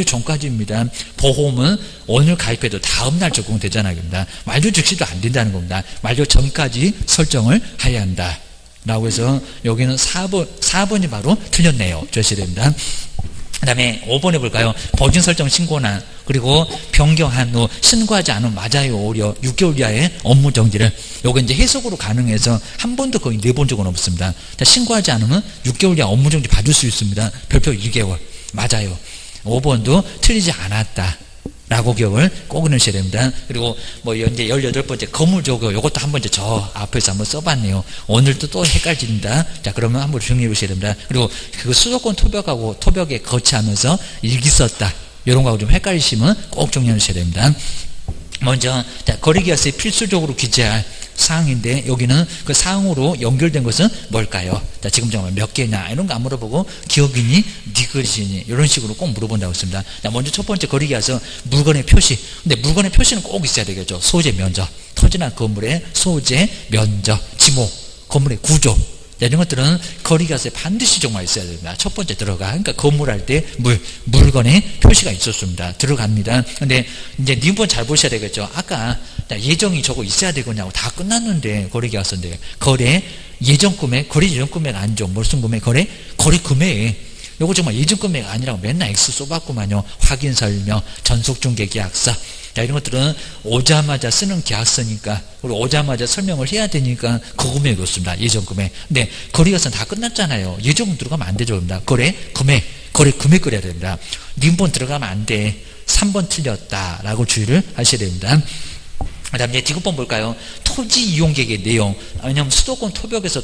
전까지입니다. 보험은 오늘 가입해도 다음날 적용되잖아요. 만료 즉시도 안 된다는 겁니다. 만료 전까지 설정을 해야 한다. 라고 해서 여기는 4번이 바로 틀렸네요. 주셔야 됩니다. 그 다음에 5번 해볼까요? 보증 설정 신고나 그리고 변경한 후 신고하지 않으면 맞아요. 오히려 6개월 이하의 업무 정지를. 요거 이제 해석으로 가능해서 한 번도 거의 내본 적은 없습니다. 신고하지 않으면 6개월 이하 업무 정지 받을 수 있습니다. 별표 1개월. 맞아요. 5번도 틀리지 않았다. 라고 기억을 꼭 넣으셔야 됩니다. 그리고 이제 18번째 거물조교 요것도 한번 이제 저 앞에서 한번 써봤네요. 오늘도 또 헷갈립니다. 자, 그러면 한번 정리해 보셔야 됩니다. 그리고 그 수도권 토벽하고 토벽에 거치하면서 일기 썼다. 요런 거하고 좀 헷갈리시면 꼭 정리해 주셔야 됩니다. 먼저, 거래계약서에 필수적으로 기재할 사항인데 여기는 그 사항으로 연결된 것은 뭘까요? 자, 지금 정말 몇 개냐 이런 거 안 물어보고 기억이니 니글이니 이런 식으로 꼭 물어본다고 했습니다. 자, 먼저 첫 번째 거래계약서 물건의 표시. 근데 물건의 표시는 꼭 있어야 되겠죠. 소재, 면적, 토지나 건물의 소재, 면적, 지목, 건물의 구조. 이런 것들은 거래계약서에 반드시 정말 있어야 됩니다. 첫 번째 들어가. 그러니까 건물할 때 물건의 표시가 있었습니다. 들어갑니다. 근데 이제 니번 잘 보셔야 되겠죠. 아까 예정이 저거 있어야 되겠냐고 다 끝났는데 거래계약서인데 거래 예정 금액, 거래 예정 금액 아니죠. 무슨 금액? 거래 금액. 요거 정말 예정 금액 아니라고 맨날 X 써봤구만요. 확인 설명, 전속 중개 계약서. 자, 이런 것들은 오자마자 쓰는 계약서니까, 그리고 오자마자 설명을 해야 되니까 그 금액이 없습니다. 예정 금액. 근데 거래계약서는 다 끝났잖아요. 예정 들어가면 안 되죠. 거래 금액 그래야 됩니다. 님번 들어가면 안 돼. 3번 틀렸다라고 주의를 하셔야 됩니다. 그 다음에 이제 디귿번 볼까요? 토지 이용계획의 내용. 왜냐하면 수도권 토벽에서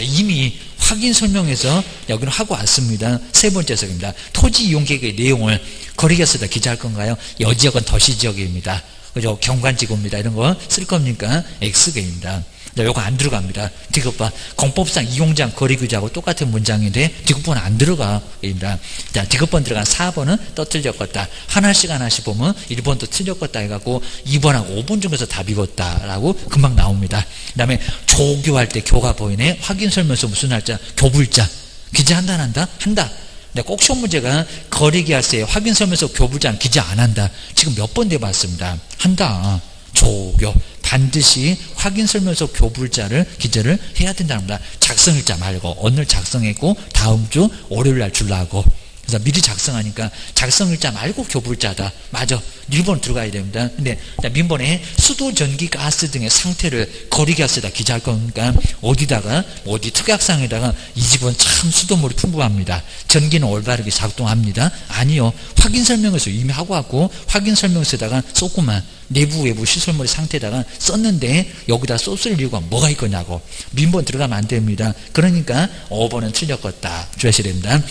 이미 확인 설명해서 여기는 하고 왔습니다. 세 번째 석입니다. 토지 이용계획의 내용을 거래계약서에다 기재할 건가요? 여지역은 도시지역입니다. 그죠? 경관지구입니다. 이런 거 쓸 겁니까? X개입니다. 요거 안 들어갑니다. 디귿번. 공법상 이용장 거래규제하고 똑같은 문장인데 디귿번은 안 들어가. 입니다. 자, 디귿번 들어간 4번은 또 틀렸겠다. 하나씩 보면 1번도 틀렸겠다 해갖고 2번하고 5번 중에서 답이겠다라고 금방 나옵니다. 그 다음에 조교할 때 교가 보이네. 확인설명서 무슨 날짜? 교불자. 기재한다 안 한다? 한다. 근데 꼭 시험 문제가 거래계약서에 확인설명서 교불자는 기재 안 한다. 지금 몇 번 내봤습니다. 한다. 조교. 반드시 확인설명서 교불자를 기재를 해야 된다는 겁니다. 작성일자 말고 오늘 작성했고 다음 주 월요일날 주려고. 그래서 미리 작성하니까 작성일자 말고 교불자다. 맞아. 1번 들어가야 됩니다. 근데 민번에 수도, 전기, 가스 등의 상태를 거래계약서에다 기재할 거니까 어디다가 어디 특약상에다가 이 집은 참 수돗물이 풍부합니다. 전기는 올바르게 작동합니다. 아니요. 확인설명에서 이미 하고 왔고 확인설명서에다가 썼구만. 내부 외부 시설물의 상태에다가 썼는데 여기다 썼을 이유가 뭐가 있겠냐고. 민번 들어가면 안 됩니다. 그러니까 5번은 틀렸겠다. 주의하셔야 됩니다.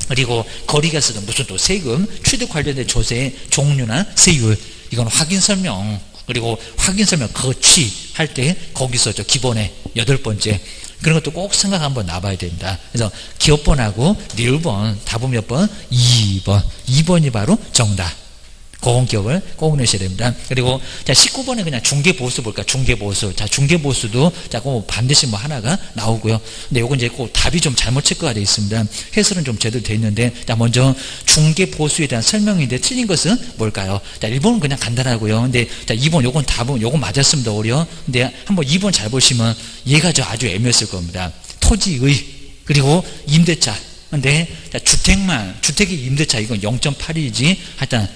그리고 거래계약서는 무슨 또 세금, 취득 관련된 조세의 종류나 세율, 이건 확인설명, 그리고 확인설명 거취할 때 거기서 기본에 8번째 그런 것도 꼭 생각 한번 나봐야 됩니다. 그래서 기업번하고 니을번, 답은 몇 번? 2번이 바로 정답. 그건 기억을 꼭 넣으셔야 됩니다. 그리고 자 19번에 그냥 중개보수 볼까? 중개보수. 자, 중개보수도 자, 반드시 하나가 나오고요. 근데 요건 이제 꼭 답이 좀 잘못 체크가 되어 있습니다. 해설은 좀 제대로 되어 있는데, 자, 먼저 중개보수에 대한 설명인데 틀린 것은 뭘까요? 자, 1번은 그냥 간단하고요. 근데 자, 2번 요건 답은 요건 맞았습니다. 오히려. 근데 한번 2번 잘 보시면 얘가 아주 애매했을 겁니다. 토지의 그리고 임대차. 근데 주택의 임대차 이건 0.8이지 하여튼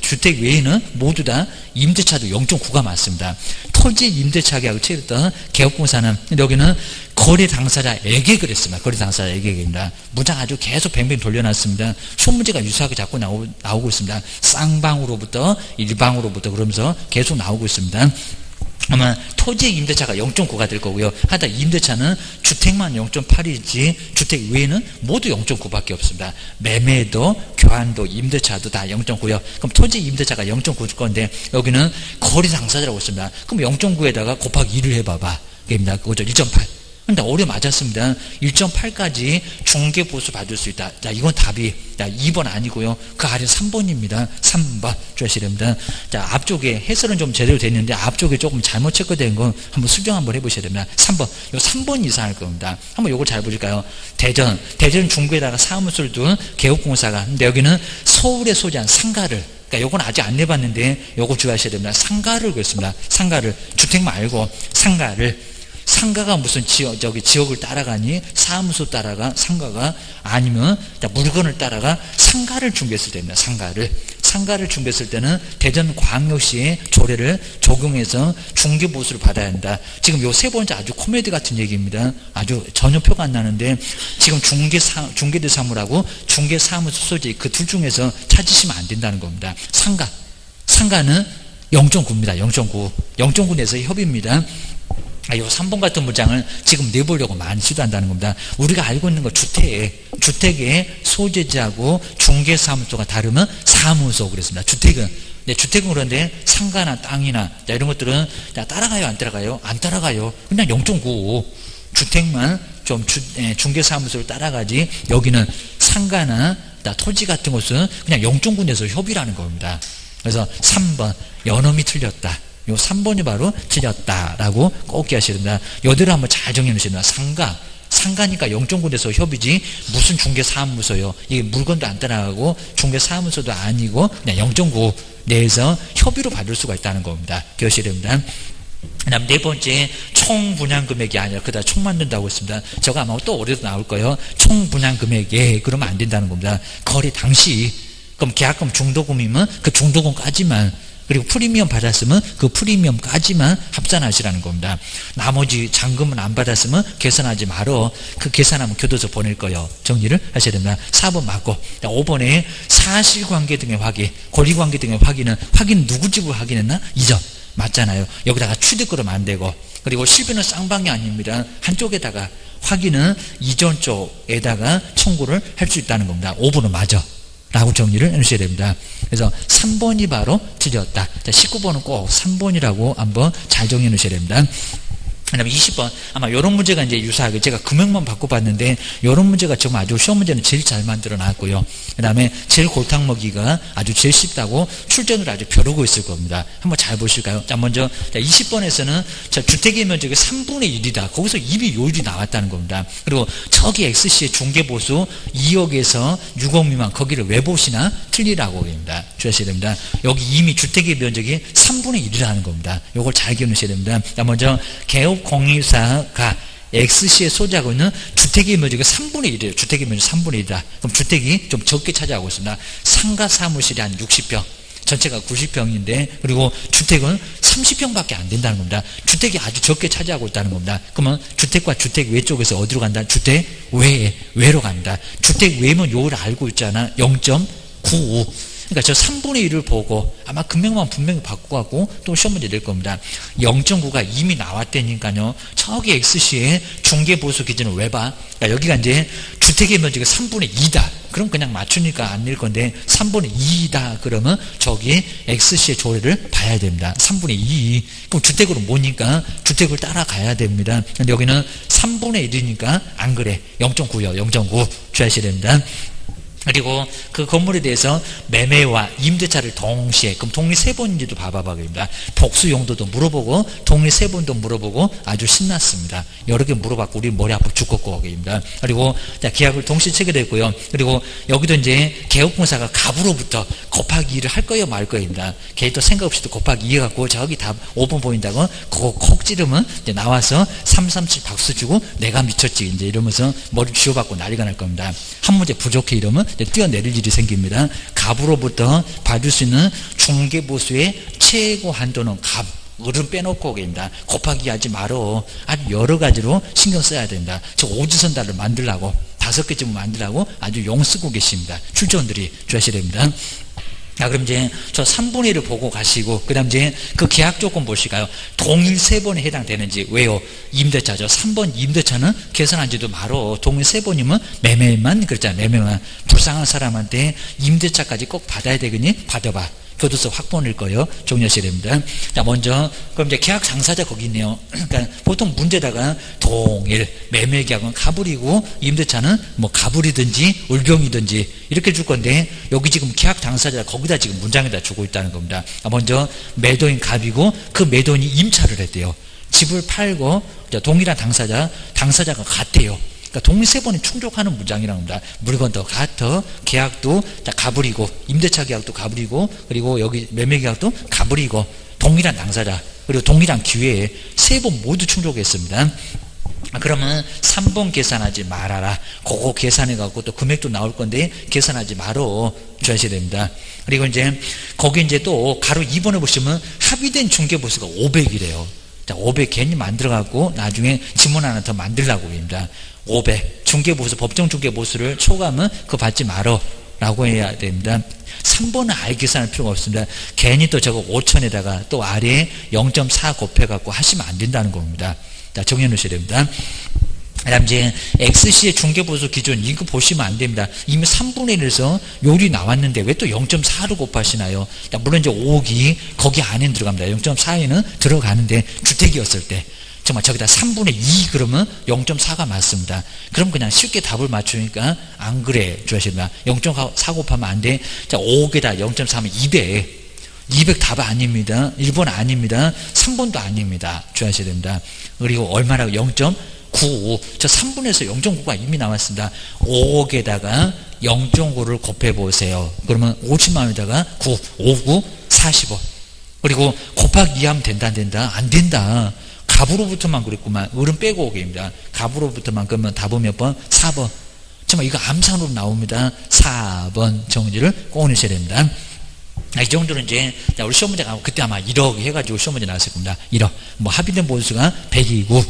주택 외에는 모두 다 임대차도 0.9가 맞습니다. 토지 임대차 계약을 체결했던 개업공사는 여기는 거래 당사자에게 그랬습니다. 거래 당사자에게입니다. 문장 아주 계속 뱅뱅 돌려놨습니다. 시험 문제가 유사하게 자꾸 나오고 있습니다. 쌍방으로부터 일방으로부터 그러면서 계속 나오고 있습니다. 아마 토지 임대차가 0.9가 될 거고요. 하다 임대차는 주택만 0.8이지 주택 외에는 모두 0.9밖에 없습니다. 매매도 교환도 임대차도 다 0.9요. 그럼 토지 임대차가 0.9일 건데 여기는 거리 당사자라고 있습니다. 그럼 0.9에다가 곱하기 2를 해봐봐. 그겁니다. 그거죠. 1.8. 근데 오류 맞았습니다. 1.8까지 중개보수 받을 수 있다. 자, 이건 답이 2번 아니고요. 그 아래 3번입니다. 3번 주셔야 됩니다. 자, 앞쪽에 해설은 좀 제대로 됐는데 앞쪽에 조금 잘못 체크된 건 한번 수정 한번 해보셔야 됩니다. 3번. 요 3번 이상할 겁니다. 한번 요걸 잘 보실까요? 대전 중구에다가 사무소를 둔 개업공사가. 근데 여기는 서울에 소재한 상가를, 그러니까 요건 아직 안 내봤는데 요거 주의하셔야 됩니다. 상가를 그랬습니다. 상가를, 주택 말고 상가가 무슨 지역을 따라가니 사무소 따라가 상가가 아니면 물건을 따라가 상가를 중개했을 때입니다. 상가를 중개했을 때는 대전광역시의 조례를 적용해서 중개보수를 받아야 한다. 지금 요 세 번째 아주 코미디 같은 얘기입니다. 아주 전혀 표가 안 나는데 지금 중개대사무라고 중개사무소 소재 그 둘 중에서 찾으시면 안 된다는 겁니다. 상가는 0.9입니다. 0.9 내에서 협의입니다. 요 3번 같은 문장을 지금 내보려고 많이 시도한다는 겁니다. 우리가 알고 있는 거 주택의 소재지하고 중개사무소가 다르면 사무소 그랬습니다. 주택은 그런데 상가나 땅이나 이런 것들은 따라가요 안 따라가요? 안 따라가요. 그냥 0.9 주택만 좀 중개사무소를 따라가지 여기는 상가나 토지 같은 것은 그냥 0.9 내에서 협의라는 겁니다. 그래서 3번 연음이 틀렸다. 요 3번이 바로 틀렸다라고 꼭 기하셔야 됩니다. 여대로 한번 잘 정리해 놓으셔야 됩니다. 상가니까 0.9에서 협의지 무슨 중개사무소요. 이게 물건도 안 따라가고 중개사무소도 아니고 그냥 0.9 내에서 협의로 받을 수가 있다는 겁니다. 기하셔야 됩니다. 그 다음 네 번째 총 분양금액이 아니라 그다 총 만든다고 했습니다. 저거 아마 또 올해도 나올 거예요. 총 분양금액에 그러면 안 된다는 겁니다. 거래 당시 그럼 계약금 중도금이면 그 중도금까지만 그리고 프리미엄 받았으면 그 프리미엄까지만 합산하시라는 겁니다. 나머지 잔금은 안 받았으면 계산하지 말어. 그 계산하면 교도소 보낼 거예요. 정리를 하셔야 됩니다. 4번 맞고 5번에 사실관계 등의 확인, 권리관계 등의 확인은 누구 집을 확인했나? 이전 맞잖아요. 여기다가 취득 그러면 안 되고 그리고 실비는 쌍방이 아닙니다. 한쪽에다가 확인은 이전 쪽에다가 청구를 할 수 있다는 겁니다. 5번은 맞아 라고 정리를 해주셔야 됩니다. 그래서 3번이 바로 틀렸다. 자, 19번은 꼭 3번이라고 한번 잘 정리해 놓으셔야 됩니다. 그 다음에 20번 아마 이런 문제가 이제 유사하게 제가 금액만 바꿔봤는데 이런 문제가 정말 아주 시험 문제는 제일 잘 만들어 놨고요. 그 다음에 제일 골탕 먹기가 아주 제일 쉽다고 출전을 아주 벼르고 있을 겁니다. 한번 잘 보실까요? 자, 먼저 20번에서는 주택의 면적이 3분의 1이다. 거기서 이미 요일이 나왔다는 겁니다. 그리고 저기 XC의 중개보수 2억에서 6억 미만 거기를 왜 보시나 틀리라고 합니다. 주셔야 됩니다. 여기 이미 주택의 면적이 3분의 1이라는 겁니다. 이걸 잘 기억하셔야 됩니다. 자, 먼저 개업공유사가 XC의 소지하고 있는 주택의 면적이 3분의 1이에요. 주택의 면적 3분의 1이다. 그럼 주택이 좀 적게 차지하고 있습니다. 상가 사무실이 한 60평, 전체가 90평인데 그리고 주택은 30평밖에 안 된다는 겁니다. 주택이 아주 적게 차지하고 있다는 겁니다. 그러면 주택과 주택 외 쪽에서 어디로 간다? 주택 외로 간다. 주택 외면 요를 알고 있잖아. 0.95. 그러니까 저 3분의 1을 보고 아마 금액만 분명히 바꾸고 가고 또 시험 문제 낼 겁니다. 0.9가 이미 나왔다니까요. 저기 XC의 중개보수 기준을 왜 봐? 그러니까 여기가 이제 주택의 면적이 3분의 2다. 그럼 그냥 맞추니까 안 낼 건데 3분의 2다 그러면 저기 XC의 조례를 봐야 됩니다. 3분의 2. 그럼 주택으로 뭐니까 주택을 따라가야 됩니다. 근데 여기는 3분의 1이니까 안 그래. 0.9요. 0.9 주의하셔야 됩니다. 그리고 그 건물에 대해서 매매와 임대차를 동시에 그럼 독립 3번인지도 봐봐봐 그럽니다. 복수 용도도 물어보고 독립 3번도 물어보고 아주 신났습니다. 여러 개 물어봤고 우리 머리 아프고 죽겠고 그럽니다. 그리고 계약을 동시에 체결했고요. 그리고 여기도 이제 개업공사가 갑으로부터 곱하기 2를 할 거예요 말 거입니다. 걔도 생각 없이 또 곱하기 2 해갖고 저기 답 5번 보인다고 그거 콕 찌르면 이제 나와서 337 박수 주고 내가 미쳤지 이제 이러면서 머리 쥐어받고 난리가 날 겁니다. 한 문제 부족해 이러면 뛰어내릴 일이 생깁니다. 갑으로부터 받을 수 있는 중개보수의 최고 한도는 을은 빼놓고 계십니다. 곱하기 하지 말어. 아주 여러 가지로 신경 써야 된다. 저 오지선다를 만들라고 5개쯤 만들라고 아주 용 쓰고 계십니다. 출전들이 주하셔야 됩니다. 그럼 이제 저 3분의 1을 보고 가시고, 그 다음 이제 그 계약 조건 보시가요. 동일 세번에 해당되는지. 왜요? 임대차죠. 3번 임대차는 계산하지도 말어. 동일 세번이면 매매만 그랬잖아요. 매매만. 불쌍한 사람한테 임대차까지 꼭 받아야 되겠니? 받아봐. 교도소 확보낼 거예요. 정리하셔야 됩니다. 자, 먼저, 그럼 이제 계약 당사자 거기 있네요. 그러니까 보통 문제다가 동일, 매매 계약은 가불이고, 임대차는 뭐 가불이든지, 울경이든지, 이렇게 줄 건데, 여기 지금 계약 당사자 거기다 지금 문장에다 주고 있다는 겁니다. 먼저, 매도인 갑이고, 그 매도인이 임차를 했대요. 집을 팔고, 동일한 당사자가 같대요. 그러니까 동일 세 번이 충족하는 문장이라고 합니다. 물건도 같아, 계약도 가불이고, 임대차 계약도 가불이고, 그리고 여기 매매 계약도 가불이고, 동일한 당사자, 그리고 동일한 기회에 세 번 모두 충족했습니다. 그러면 3번 계산하지 말아라. 그거 계산해갖고 또 금액도 나올 건데 계산하지 말어 주셔야 됩니다. 그리고 이제 거기 이제 또 가로 2번에 보시면 합의된 중개보수가 500이래요. 자, 500 괜히 만들어갖고 나중에 지문 하나 더 만들라고 합니다. 500 중개보수, 법정 중개보수를 초과하면 그거 받지 말어 라고 해야 됩니다. 3번은 아예 계산할 필요가 없습니다. 괜히 또 저거 5천에다가 또 아래에 0.4 곱해갖고 하시면 안 된다는 겁니다. 자, 정리해 놓으셔야 됩니다. 그 다음 이제 XC의 중개보수 기준 이거 보시면 안 됩니다. 이미 3분의 1에서 요리 나왔는데 왜 또 0.4로 곱하시나요? 자, 물론 이제 5억이 거기 안에 들어갑니다. 0.4에는 들어가는데 주택이었을 때 정말 저기다 3분의 2 그러면 0.4가 맞습니다. 그럼 그냥 쉽게 답을 맞추니까 안 그래 주셔야 됩니다. 0.4 곱하면 안 돼. 자, 5억에다 0.4면 200. 200 답 아닙니다. 1번 아닙니다. 3번도 아닙니다. 주셔야 됩니다. 그리고 얼마라고? 0.95. 저 3분에서 0.9가 이미 나왔습니다. 5억에다가 0.9를 곱해보세요. 그러면 50만 원에다가 9, 5, 9, 40억. 그리고 곱하기 2 하면 된다, 안 된다? 안 된다. 갑으로부터만 그랬구만. 을은 빼고 오게입니다. 갑으로부터만 그러면 답은 몇 번? 4번. 정말 이거 암산으로 나옵니다. 4번 정리를 꼭 내셔야 됩니다. 이 정도는 이제 우리 시험 문제 가면 그때 아마 1억 해가지고 시험 문제 나왔을 겁니다. 1억. 뭐 합의된 보수가 100이고.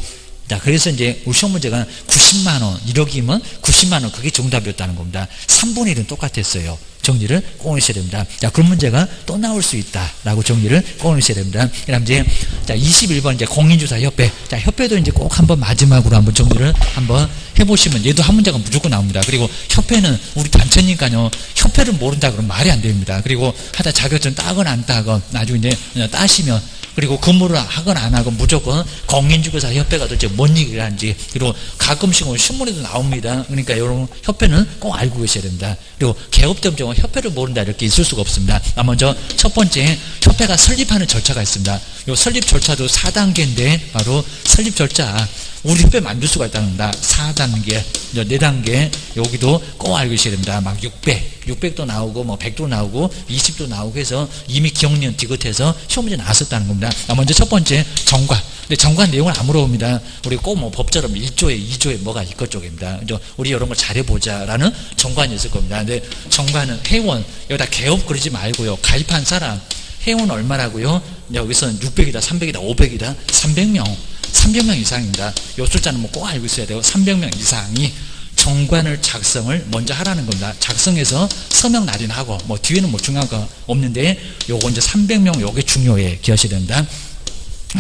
자, 그래서 이제 우리 시험 문제가 90만 원, 1억이면 90만 원 그게 정답이었다는 겁니다. 3분의 1은 똑같았어요. 정리를 꼭 내셔야 됩니다. 자, 그런 문제가 또 나올 수 있다라고 정리를 꼭 내셔야 됩니다. 그다음 이제 자, 21번 이제 공인주사 협회. 자, 협회도 이제 꼭 한번 마지막으로 한번 정리를 한번 해보시면 얘도 한 문제가 무조건 나옵니다. 그리고 협회는 우리 단체니까요. 협회를 모른다 그러면 말이 안 됩니다. 그리고 하다 자격증 따건 안 따건 나중에 이제 따시면 그리고 근무를 하건 안 하건 무조건 공인중개사 협회가 도대체 뭔 얘기를 하는지 그리고 가끔씩은 신문에도 나옵니다. 그러니까 이런 협회는 꼭 알고 계셔야 됩니다. 그리고 개업점정은 협회를 모른다 이렇게 있을 수가 없습니다. 먼저 첫 번째 협회가 설립하는 절차가 있습니다. 이 설립 절차도 4단계인데 바로 설립 절차 우리 협회 만들 수가 있다는 겁니다. 4단계, 4단계 여기도 꼭 알고 계셔야 됩니다. 막 600도 나오고 뭐 100도 나오고 20도 나오고 해서 이미 기억력 디귿해서 시험 문제 나왔었다는 겁니다. 먼저 첫 번째 정관. 근데 정관 내용을 안 물어봅니다. 우리 꼭 뭐 법처럼 1조에 2조에 뭐가 있고 쪽입니다. 우리 이런 걸 잘해보자라는 정관이 있을 겁니다. 근데 정관은 회원 여기다 개업 그러지 말고요. 가입한 사람 회원 얼마라고요? 여기서는 600이다, 300이다, 500이다, 300명 이상입니다. 요 숫자는 뭐 꼭 알고 있어야 돼요. 300명 이상이 정관을 작성을 먼저 하라는 겁니다. 작성해서 서명 날인하고 뭐 뒤에는 뭐 중요한 거 없는데 요거 이제 300명 요게 중요해. 기하셔야 된다.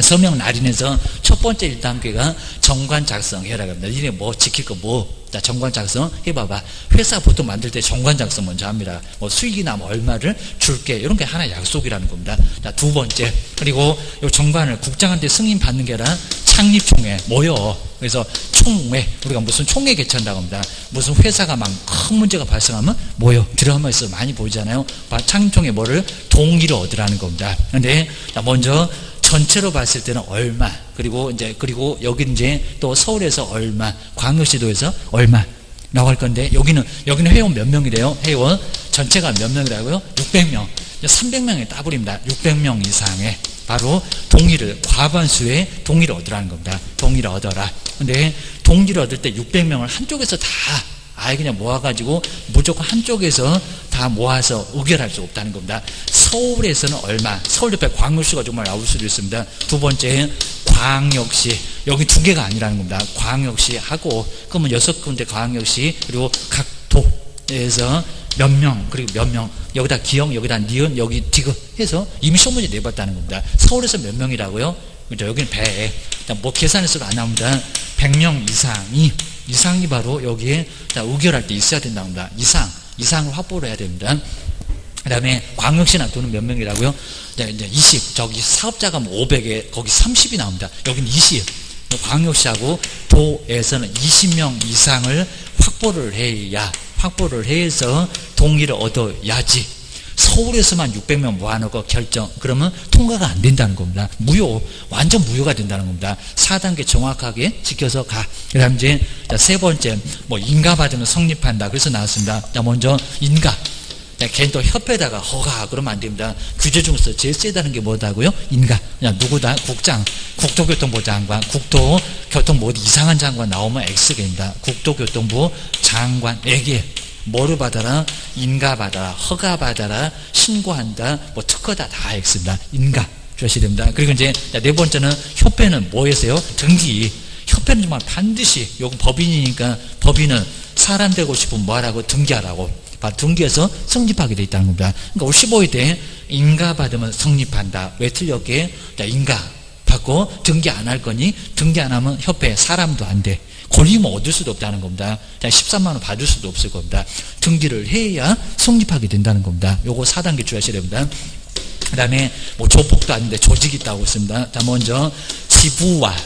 서명 날인해서 첫 번째 1단계가 정관 작성해라 합니다. 니네 뭐 지킬 거 뭐? 자, 정관 작성 해봐봐. 회사 보통 만들 때 정관 작성 먼저 합니다. 뭐 수익이나 뭐 얼마를 줄게 이런 게 하나 약속이라는 겁니다. 자, 두 번째 그리고 요 정관을 국장한테 승인 받는 게 아니라 창립총회 모여. 그래서 총회 우리가 무슨 총회 개최한다고 합니다. 무슨 회사가 막 큰 문제가 발생하면 모여. 드라마에서 많이 보이잖아요. 창립총회 뭐를 동의를 얻으라는 겁니다. 근데 자, 먼저 전체로 봤을 때는 얼마 그리고 여기 이제 또 서울에서 얼마 광역시도에서 얼마라고 할 건데 여기는 회원 몇 명이래요? 회원 전체가 몇 명이라고요? 600명 300명에 따버립니다. 600명 이상의 바로 동의를 과반수의 동의를 얻으라는 겁니다. 동의를 얻어라. 근데 동의를 얻을 때 600명을 한쪽에서 다 아예 그냥 모아가지고 무조건 한쪽에서 다 모아서 의결할 수 없다는 겁니다. 서울에서는 얼마, 서울 옆에 광역시가 정말 나올 수도 있습니다. 두 번째 광역시, 여기 두 개가 아니라는 겁니다. 광역시 하고 그러면 6군데 광역시 그리고 각 도에서 몇 명, 그리고 몇 명, 여기다 기역, 여기다 니은, 여기 디귿 해서 이미 소문이 내봤다는 겁니다. 서울에서 몇 명이라고요? 그죠? 여기는 100. 뭐 계산해서도 안 나옵니다. 100명 이상이 바로 여기에 의결할 때 있어야 된다고 합니다. 이상을 확보를 해야 됩니다. 그 다음에 광역시나 도는 몇 명이라고요? 이제 20. 저기 사업자가 뭐 500에 거기 30이 나옵니다. 여기는 20. 광역시하고 도에서는 20명 이상을 확보를 해서 동의를 얻어야지. 서울에서만 600명 모아놓고 결정, 그러면 통과가 안 된다는 겁니다. 완전 무효가 된다는 겁니다. 4단계 정확하게 지켜서 가. 그 다음 이제 세 번째, 뭐 인가 받으면 성립한다. 그래서 나왔습니다. 자, 먼저 인가. 걔는 또 협회에다가 허가 그러면 안 됩니다. 규제 중에서 제일 세다는 게 뭐다고요? 인가. 누구다? 국장, 국토교통부 장관, 국토교통부 이상한 장관 나오면 X입니다. 국토교통부 장관에게 뭐를 받아라? 인가 받아라, 허가 받아라, 신고한다, 뭐 특허다 다 X입니다. 인가 주셔야 됩니다. 그리고 이제 네 번째는 협회는 뭐였어요? 등기. 협회는 정말 반드시 요건 법인이니까 법인은 사람 되고 싶으면 뭐하라고? 등기하라고. 등기해서 성립하게 돼 있다는 겁니다. 그러니까 15회 때 인가 받으면 성립한다. 왜 틀렸게? 인가 받고 등기 안 할 거니 등기 안 하면 협회 사람도 안 돼. 권리금 얻을 수도 없다는 겁니다. 13만 원 받을 수도 없을 겁니다. 등기를 해야 성립하게 된다는 겁니다. 요거 4단계 주의하셔야 됩니다. 그 다음에 뭐 조폭도 아닌데 조직이 있다고 했습니다. 자, 먼저 지부와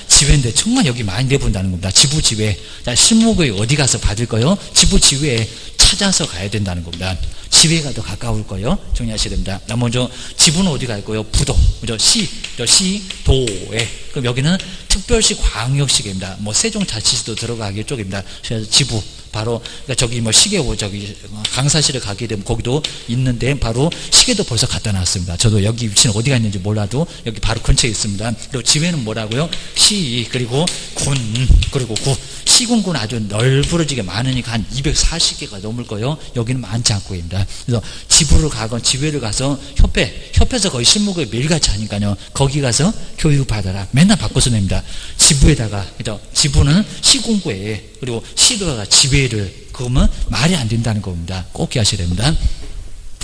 지회인데 정말 여기 많이 내본다는 겁니다. 지부 지회. 자, 실무구에 어디 가서 받을 거요? 지부 지회에 찾아서 가야 된다는 겁니다. 지회가 더 가까울 거요. 정리하셔야 됩니다. 자, 먼저 지부는 어디 갈 거요? 부도. 그죠? 도에. 그럼 여기는 특별시 광역시입니다. 뭐 세종자치시도 들어가기 쪽입니다. 그래서 지부. 바로 그러니까 저기 뭐 시계고 저기 강사실에 가게 되면 거기도 있는데 바로 시계도 벌써 갖다 놨습니다. 저도 여기 위치는 어디가 있는지 몰라도 여기 바로 근처에 있습니다. 그리고 지회는 뭐라고요? 시 그리고 군 그리고 구. 시군군 아주 널브러지게 많으니까 한 240개가 넘을 거예요. 여기는 많지 않고입니다. 그래서 지부를 가건 지회를 가서 협회에서 거의 실무구에 매일같이 하니까요. 거기 가서 교육 받아라. 맨날 바꿔서 냅니다. 지부에다가 그죠? 지부는 시군구에 그리고 시도가 지회를 그러면 말이 안 된다는 겁니다. 꼭 기하셔야 됩니다.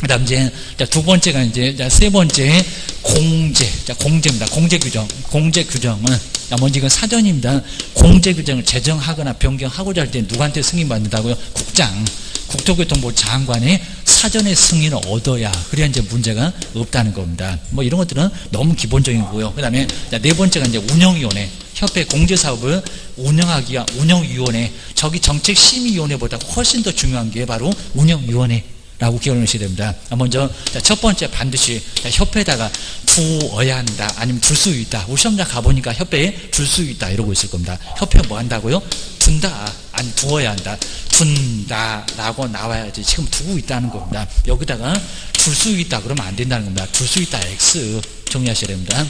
그 다음 이제 두 번째가 이제 세 번째 공제입니다. 공제 규정은 먼저 이건 사전입니다. 공제 규정을 제정하거나 변경하고자 할 때 누구한테 승인받는다고요? 국토교통부 장관의 사전의 승인을 얻어야 그래야 이제 문제가 없다는 겁니다. 뭐 이런 것들은 너무 기본적이고요. 그 다음에 네 번째가 이제 운영위원회. 협회 공제사업을 운영하기가 운영위원회. 저기 정책심의위원회보다 훨씬 더 중요한 게 바로 운영위원회라고 기억을 하셔야 됩니다. 먼저 첫 번째 반드시 협회에다가 두어야 한다. 아니면 둘 수 있다. 우리 시험장 가보니까 협회에 둘 수 있다 이러고 있을 겁니다. 협회 뭐 한다고요? 둔다. 아니 두어야 한다. 둔다라고 나와야지. 지금 두고 있다는 겁니다. 여기다가 둘 수 있다 그러면 안 된다는 겁니다. 둘 수 있다 X 정리하셔야 됩니다.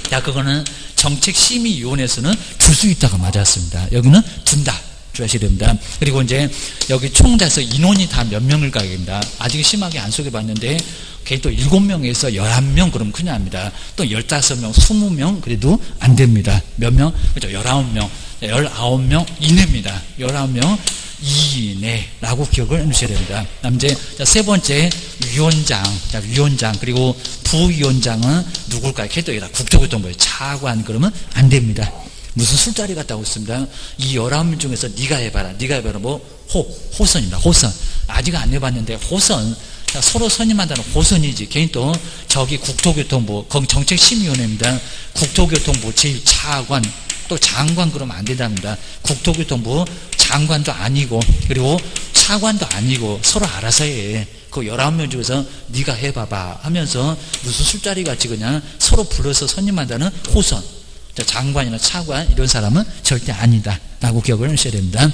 자, 그거는 정책심의위원회에서는 둘 수 있다가 맞았습니다. 여기는 둔다. 주셔야 됩니다. 그리고 이제 여기 총 돼서 인원이 다 몇 명일까 입니다. 아직 심하게 안 소개봤는데 걔 또 7명에서 11명 그러면 큰일 납니다. 또 15명, 20명 그래도 안 됩니다. 몇 명? 그죠? 19명. 19명 이내입니다. 19명 이내라고 기억을 해주셔야 됩니다. 이제 세 번째 위원장. 자, 위원장 그리고 부위원장은 누굴까요? 걔도 국토교통부에 차관 그러면 안 됩니다. 무슨 술자리 갔다고 했습니다. 이 19명 중에서 네가 해봐라. 뭐 호선입니다. 호선. 아직 안 해봤는데 호선. 서로 선임한다는 호선이지. 걔는 또 저기 국토교통부 거기 정책심의위원회입니다. 국토교통부 제1차관 또 장관 그러면 안 된답니다. 국토교통부 장관도 아니고 그리고 차관도 아니고 서로 알아서 해. 그 19명 중에서 네가 해봐봐 하면서 무슨 술자리 같이 그냥 서로 불러서 선임한다는 호선. 장관이나 차관 이런 사람은 절대 아니다 라고 기억을 하셔야 됩니다.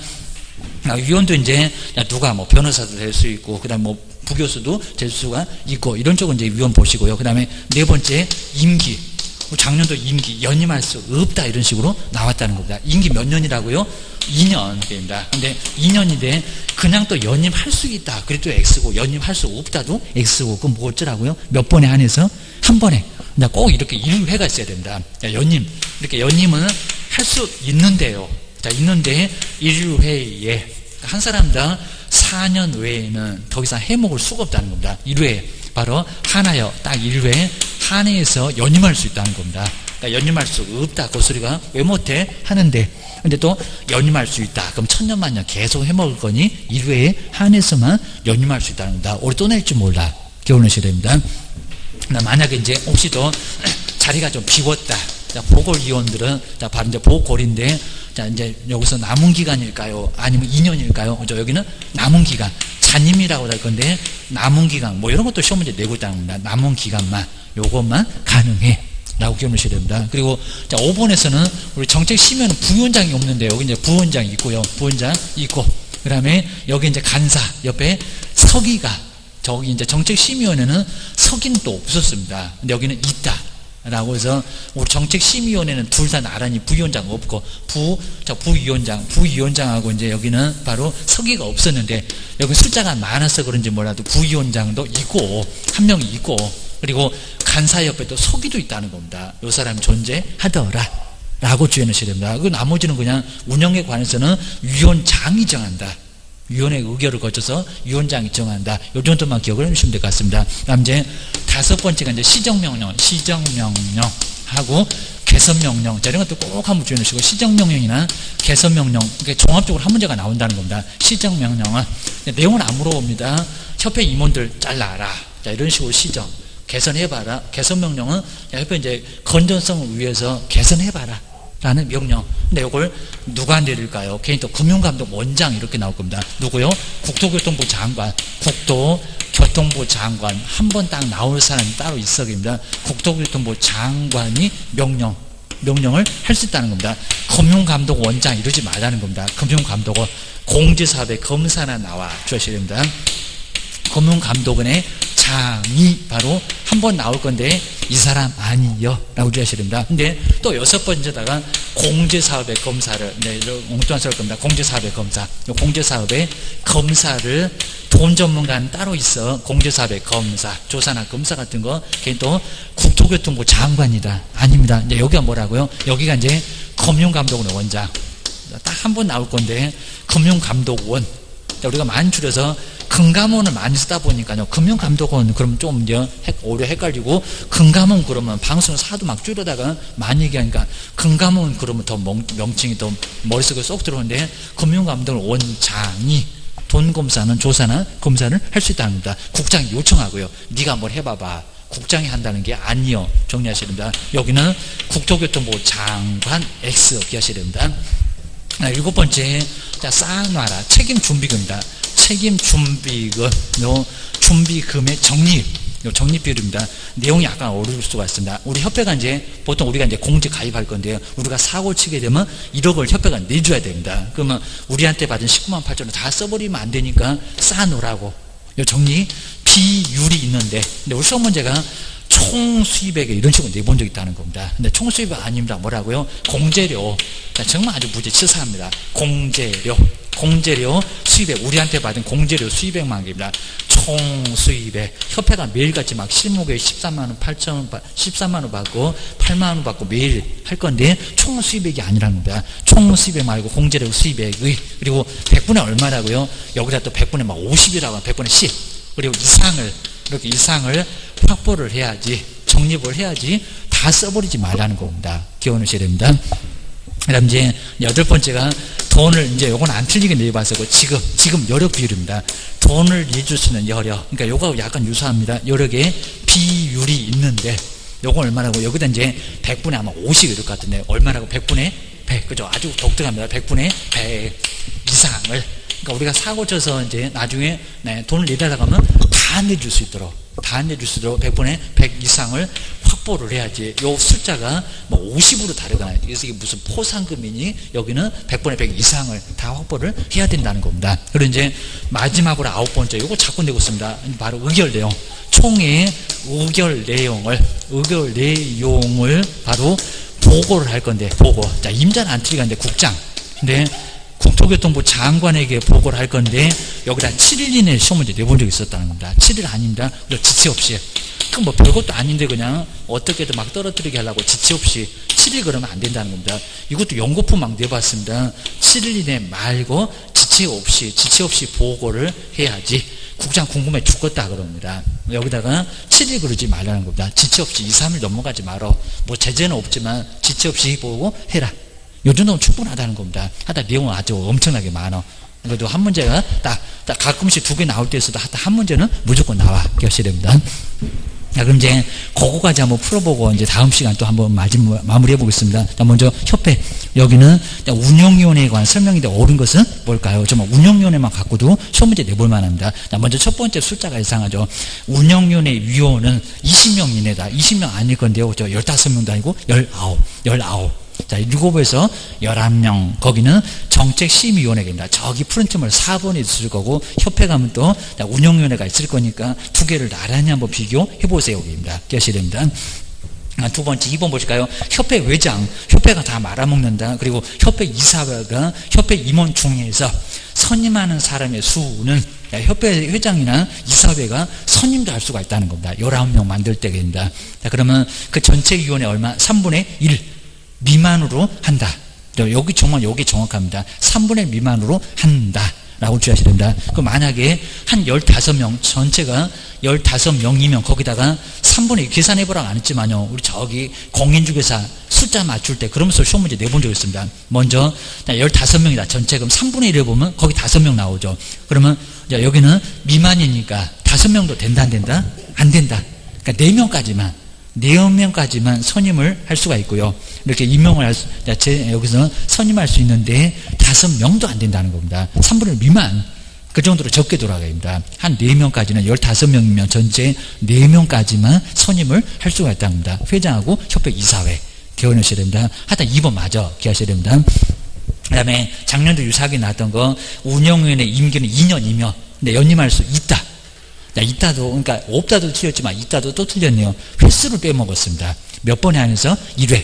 위원도 이제 누가 뭐 변호사도 될 수 있고 그 다음에 뭐 부교수도 될 수가 있고 이런 쪽은 이제 위원 보시고요. 그 다음에 네 번째 임기. 작년도 임기 연임할 수 없다 이런 식으로 나왔다는 겁니다. 임기 몇 년이라고요? 2년입니다. 근데 2년인데 그냥 또 연임할 수 있다. 그래도 X고 연임할 수 없다도 X고 그럼 뭐 어쩌라고요? 몇 번에 한해서 한 번에 꼭 이렇게 1회가 있어야 됩니다. 연임. 이렇게 연임은 할 수 있는데요. 자, 있는데 1회에 한 사람당 4년 외에는 더 이상 해먹을 수가 없다는 겁니다. 1회 바로 하나여 딱 1회 한해에서 연임할 수 있다는 겁니다. 그러니까 연임할 수 없다 그 소리가 왜 못해? 하는데 근데 또 연임할 수 있다. 그럼 천년만년 계속 해먹을 거니 1회에 한해서만 연임할 수 있다는 겁니다. 올해 또 낼지 몰라. 겨울내셔야 됩니다. 만약에 이제 혹시 또 자리가 좀 비웠다. 자, 보궐위원들은 자, 바로 이제 보궐인데 자, 이제 여기서 남은 기간일까요? 아니면 2년일까요? 그죠? 여기는 남은 기간. 잔임이라고 할 건데 남은 기간 뭐 이런 것도 시험 문제 내고 있다는 겁니다. 남은 기간만 요것만 가능해. 라고 기억하셔야 됩니다. 그리고 자 5번에서는 우리 정책심의원은 부위원장이 없는데 여기 이제 부위원장이 있고요. 부위원장 있고 그 다음에 여기 이제 간사 옆에 서기가 저기 이제 정책심의원에는 서기는 또 없었습니다. 근데 여기는 있다. 라고 해서 우리 정책심의원에는 둘 다 나란히 부위원장 없고 부위원장하고 이제 여기는 바로 서기가 없었는데 여기 숫자가 많아서 그런지 몰라도 부위원장도 있고 한 명이 있고 그리고 간사 옆에 또 서기도 있다는 겁니다. 이 사람이 존재하더라 라고 주의하셔야 됩니다. 그 나머지는 그냥 운영에 관해서는 위원장이 정한다. 위원회 의결을 거쳐서 위원장이 정한다. 이 정도만 기억을 해주시면 될 것 같습니다. 다음 이제 5번째가 이제 시정명령하고 개선명령. 자, 이런 것도 꼭 한번 주의해 주시고, 시정명령이나 개선명령, 그러니까 종합적으로 한 문제가 나온다는 겁니다. 시정명령은. 내용은 안 물어봅니다. 협회 임원들 잘라라. 자, 이런 식으로 시정. 개선해봐라. 개선명령은 협회 이제 건전성을 위해서 개선해봐라. 라는 명령. 근데 이걸 누가 내릴까요? 괜히 또 금융감독 원장 이렇게 나올 겁니다. 누구요? 국토교통부 장관. 국토교통부 장관. 한 번 딱 나올 사람이 따로 있어야 됩니다. 국토교통부 장관이 명령을 할 수 있다는 겁니다. 금융감독 원장 이러지 말라는 겁니다. 금융감독원. 공제사업에 검사나 나와 주셔야 됩니다. 금융감독원의 장이 바로 한 번 나올 건데 이 사람 아니요 라고 주셔야 됩니다. 근데 또 6번째다가 공제사업의 검사를 엉뚱한 소리일 겁니다. 공제사업의 검사. 공제사업의 검사를 돈 전문가는 따로 있어. 공제사업의 검사, 조사나 검사 같은 거 걔는 또 국토교통부 장관이다. 아닙니다. 이제 여기가 뭐라고요? 여기가 이제 금융감독원 원장. 딱 한 번 나올 건데 금융감독원. 우리가 많이 줄여서 금감원을 많이 쓰다 보니까요. 금융감독원 그러면 좀 오히려 헷갈리고 금감원 그러면 방송에서 하도 막 줄여다가 많이 얘기하니까 금감원 그러면 더 명칭이 더 머릿속에 쏙 들어오는데 금융감독원 원장이 돈 검사는 조사나 검사를 할 수 있다는 겁니다. 국장이 요청하고요. 네가 뭘 해봐봐. 국장이 한다는 게 아니요. 정리하셔야 됩니다. 여기는 국토교통부 장관 X 기하셔야 됩니다. 7번째, 자, 쌓아놔라. 책임준비금입니다. 책임준비금, 준비금의 적립비율입니다. 내용이 약간 어려울 수가 있습니다. 우리 협회가 이제, 보통 우리가 이제 공제 가입할 건데요. 우리가 사고 치게 되면 1억을 협회가 내줘야 됩니다. 그러면 우리한테 받은 19만 8천 원 다 써버리면 안 되니까 쌓아놓으라고. 요 적립 비율이 있는데, 근데 우리 시험 문제가 총 수입액에 이런 식으로 내본 적이 있다는 겁니다. 근데 총 수입액 아닙니다. 뭐라고요? 공제료. 정말 아주 무지 치사합니다. 공제료 수입액. 우리한테 받은 공제료 수입액만 입니다. 총 수입액. 협회가 매일같이 막 실무에 13만 원 받고 8만 원 받고 매일 할 건데 총 수입액이 아니라는 겁니다. 총 수입액 말고 공제료 수입액의 그리고 100분의 얼마라고요? 여기다 또 100분의 막 50이라고 100분의 10. 그리고 이렇게 이상을 확보를 해야지, 적립을 해야지 다 써버리지 말라는 겁니다. 기억하셔야 됩니다. 그 다음 이제 8번째가 돈을 이제 요건 안 틀리게 내봐서 지금 여력 비율입니다. 돈을 내줄 수 있는 여력. 그러니까 요거 약간 유사합니다. 여력에 비율이 있는데 요건 얼마라고 여기다 이제 100분의 아마 50 이럴 것 같은데 얼마라고 100분의 100. 그죠? 아주 독특합니다. 100분의 100 이상을. 그러니까 우리가 사고 쳐서 이제 나중에 돈을 내달라고 하면 다 내줄 수 있도록 100분의 100 이상을 확보를 해야지. 요 숫자가 뭐 50으로 다르거나 그래서 이게 무슨 포상금이니 여기는 100분의 100 이상을 다 확보를 해야 된다는 겁니다. 그리고 이제 마지막으로 9번째 요거 자꾸 내고 있습니다. 바로 의결 내용. 총회 의결 내용을 바로 보고를 할 건데 보고. 자, 임자는 안 틀리는데 국장. 근데 국토교통부 장관에게 보고를 할 건데 여기다 7일 이내에 시험 문제 내본 적이 있었다는 겁니다. 7일 아닙니다. 지체 없이. 그럼 뭐 별것도 아닌데 그냥 어떻게든 막 떨어뜨리게 하려고 지체 없이 7일 그러면 안 된다는 겁니다. 이것도 연거푸 막 내봤습니다. 7일 이내 말고 지체 지체 없이 보고를 해야지. 국장 궁금해 죽겠다 그럽니다. 여기다가 7일 그러지 말라는 겁니다. 지체 없이 2, 3일 넘어가지 말어. 뭐 제재는 없지만 지체 없이 보고 해라. 요 정도면 충분하다는 겁니다. 하다 내용은 아주 엄청나게 많아. 그래도 한 문제가 딱 가끔씩 2개 나올 때 있어도 한 문제는 무조건 나와 계셔야 됩니다. 자, 그럼 이제 그거까지 한번 풀어보고 이제 다음 시간 또 한번 마무리해 보겠습니다. 자, 먼저 협회. 여기는 운영위원회에 관한 설명인데 옳은 것은 뭘까요? 정말 운영위원회만 갖고도 시험 문제 내볼 만합니다. 자, 먼저 첫 번째 숫자가 이상하죠. 운영위원회 위원은 20명 이내다. 20명 아닐 건데요. 15명도 아니고 19. 자, 7에서 11명. 거기는 정책심의위원회입니다. 저기 푸른 틈을 4번에 있을 거고, 협회 가면 또 운영위원회가 있을 거니까 2개를 나란히 한번 비교해 보세요. 여기입니다. 기억하셔야 됩니다. 두 번째 2번 보실까요? 협회 회장, 협회가 다 말아먹는다. 그리고 협회 이사회가 협회 임원 중에서 선임하는 사람의 수는 협회 회장이나 이사회가 선임도 할 수가 있다는 겁니다. 19명 만들 때입니다. 자, 그러면 그 전체 위원회 얼마? 3분의 1 미만으로 한다. 여기 정확합니다. 3분의 미만으로 한다. 라고 주의하셔야 됩니다. 그럼 만약에 한 15명, 전체가 15명이면 거기다가 3분의 1 계산해보라고 안 했지만요. 우리 저기 공인중개사 숫자 맞출 때 그러면서 시험 문제 내본 적 있습니다. 먼저 15명이다. 전체 그럼 3분의 1을 보면 거기 5명 나오죠. 그러면 여기는 미만이니까 5명도 된다 안 된다? 안 된다. 그러니까 4명까지만 선임을 할 수가 있고요. 이렇게 임명을 여기서 선임할 수 있는데 5명도 안 된다는 겁니다. 3분의 1 미만. 그 정도로 적게 돌아가야 됩니다. 한 4명까지는 15명이면 전체 4명까지만 선임을 할 수가 있다는 겁니다. 회장하고 협회 이사회. 기억하셔야 됩니다. 하여튼 2번 맞아. 기억하셔야 됩니다. 그 다음에 작년도 유사하게 나왔던 거 운영위원회 임기는 2년이며 근데 연임할 수 있다. 있다도, 그러니까 없다도 틀렸지만 있다도 또 틀렸네요. 횟수를 빼먹었습니다. 몇 번에 한해서 1회.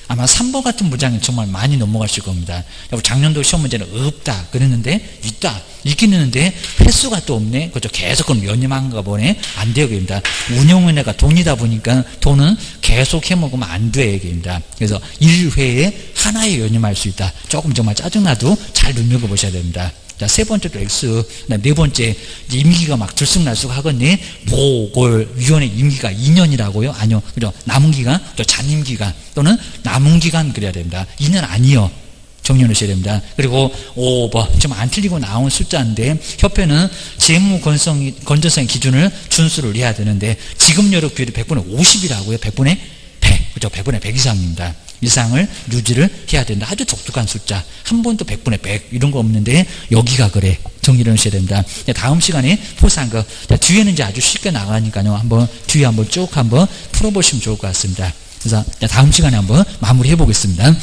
아마 3번 같은 문장이 정말 많이 넘어가실 겁니다. 작년도 시험 문제는 없다 그랬는데 있다. 있긴 있는데 횟수가 또 없네. 그렇죠. 계속 그럼 연임한가 보네. 안 돼요. 입니다. 운영위원회가 돈이다 보니까 돈은 계속 해먹으면 안 돼요. 입니다. 그래서 1회에 하나에 연임할 수 있다. 조금 정말 짜증나도 잘 눈여겨보셔야 됩니다. 자, 세 번째도 X, 네 번째, 임기가 막 들쑥날쑥 하겠네. 보궐위원회 임기가 2년이라고요? 아니요. 그죠? 남은 기간, 또 잔임기간, 또는 남은 기간 그래야 됩니다. 2년 아니요. 정리해 놓으셔야 됩니다. 그리고 5번, 좀 안 틀리고 나온 숫자인데, 협회는 재무 건전성 기준을 준수를 해야 되는데, 지급 여력 비율이 100분의 50이라고요? 100분의 100. 그죠? 100분의 100 이상입니다. 이상을 유지를 해야 된다. 아주 독특한 숫자. 한 번도 100분의 100 이런 거 없는데 여기가 그래. 정리를 하셔야 됩니다. 다음 시간에 포스한 거. 뒤에는 이제 아주 쉽게 나가니까요. 한번 뒤에 한번 쭉 한번 풀어보시면 좋을 것 같습니다. 그래서 다음 시간에 한번 마무리해 보겠습니다.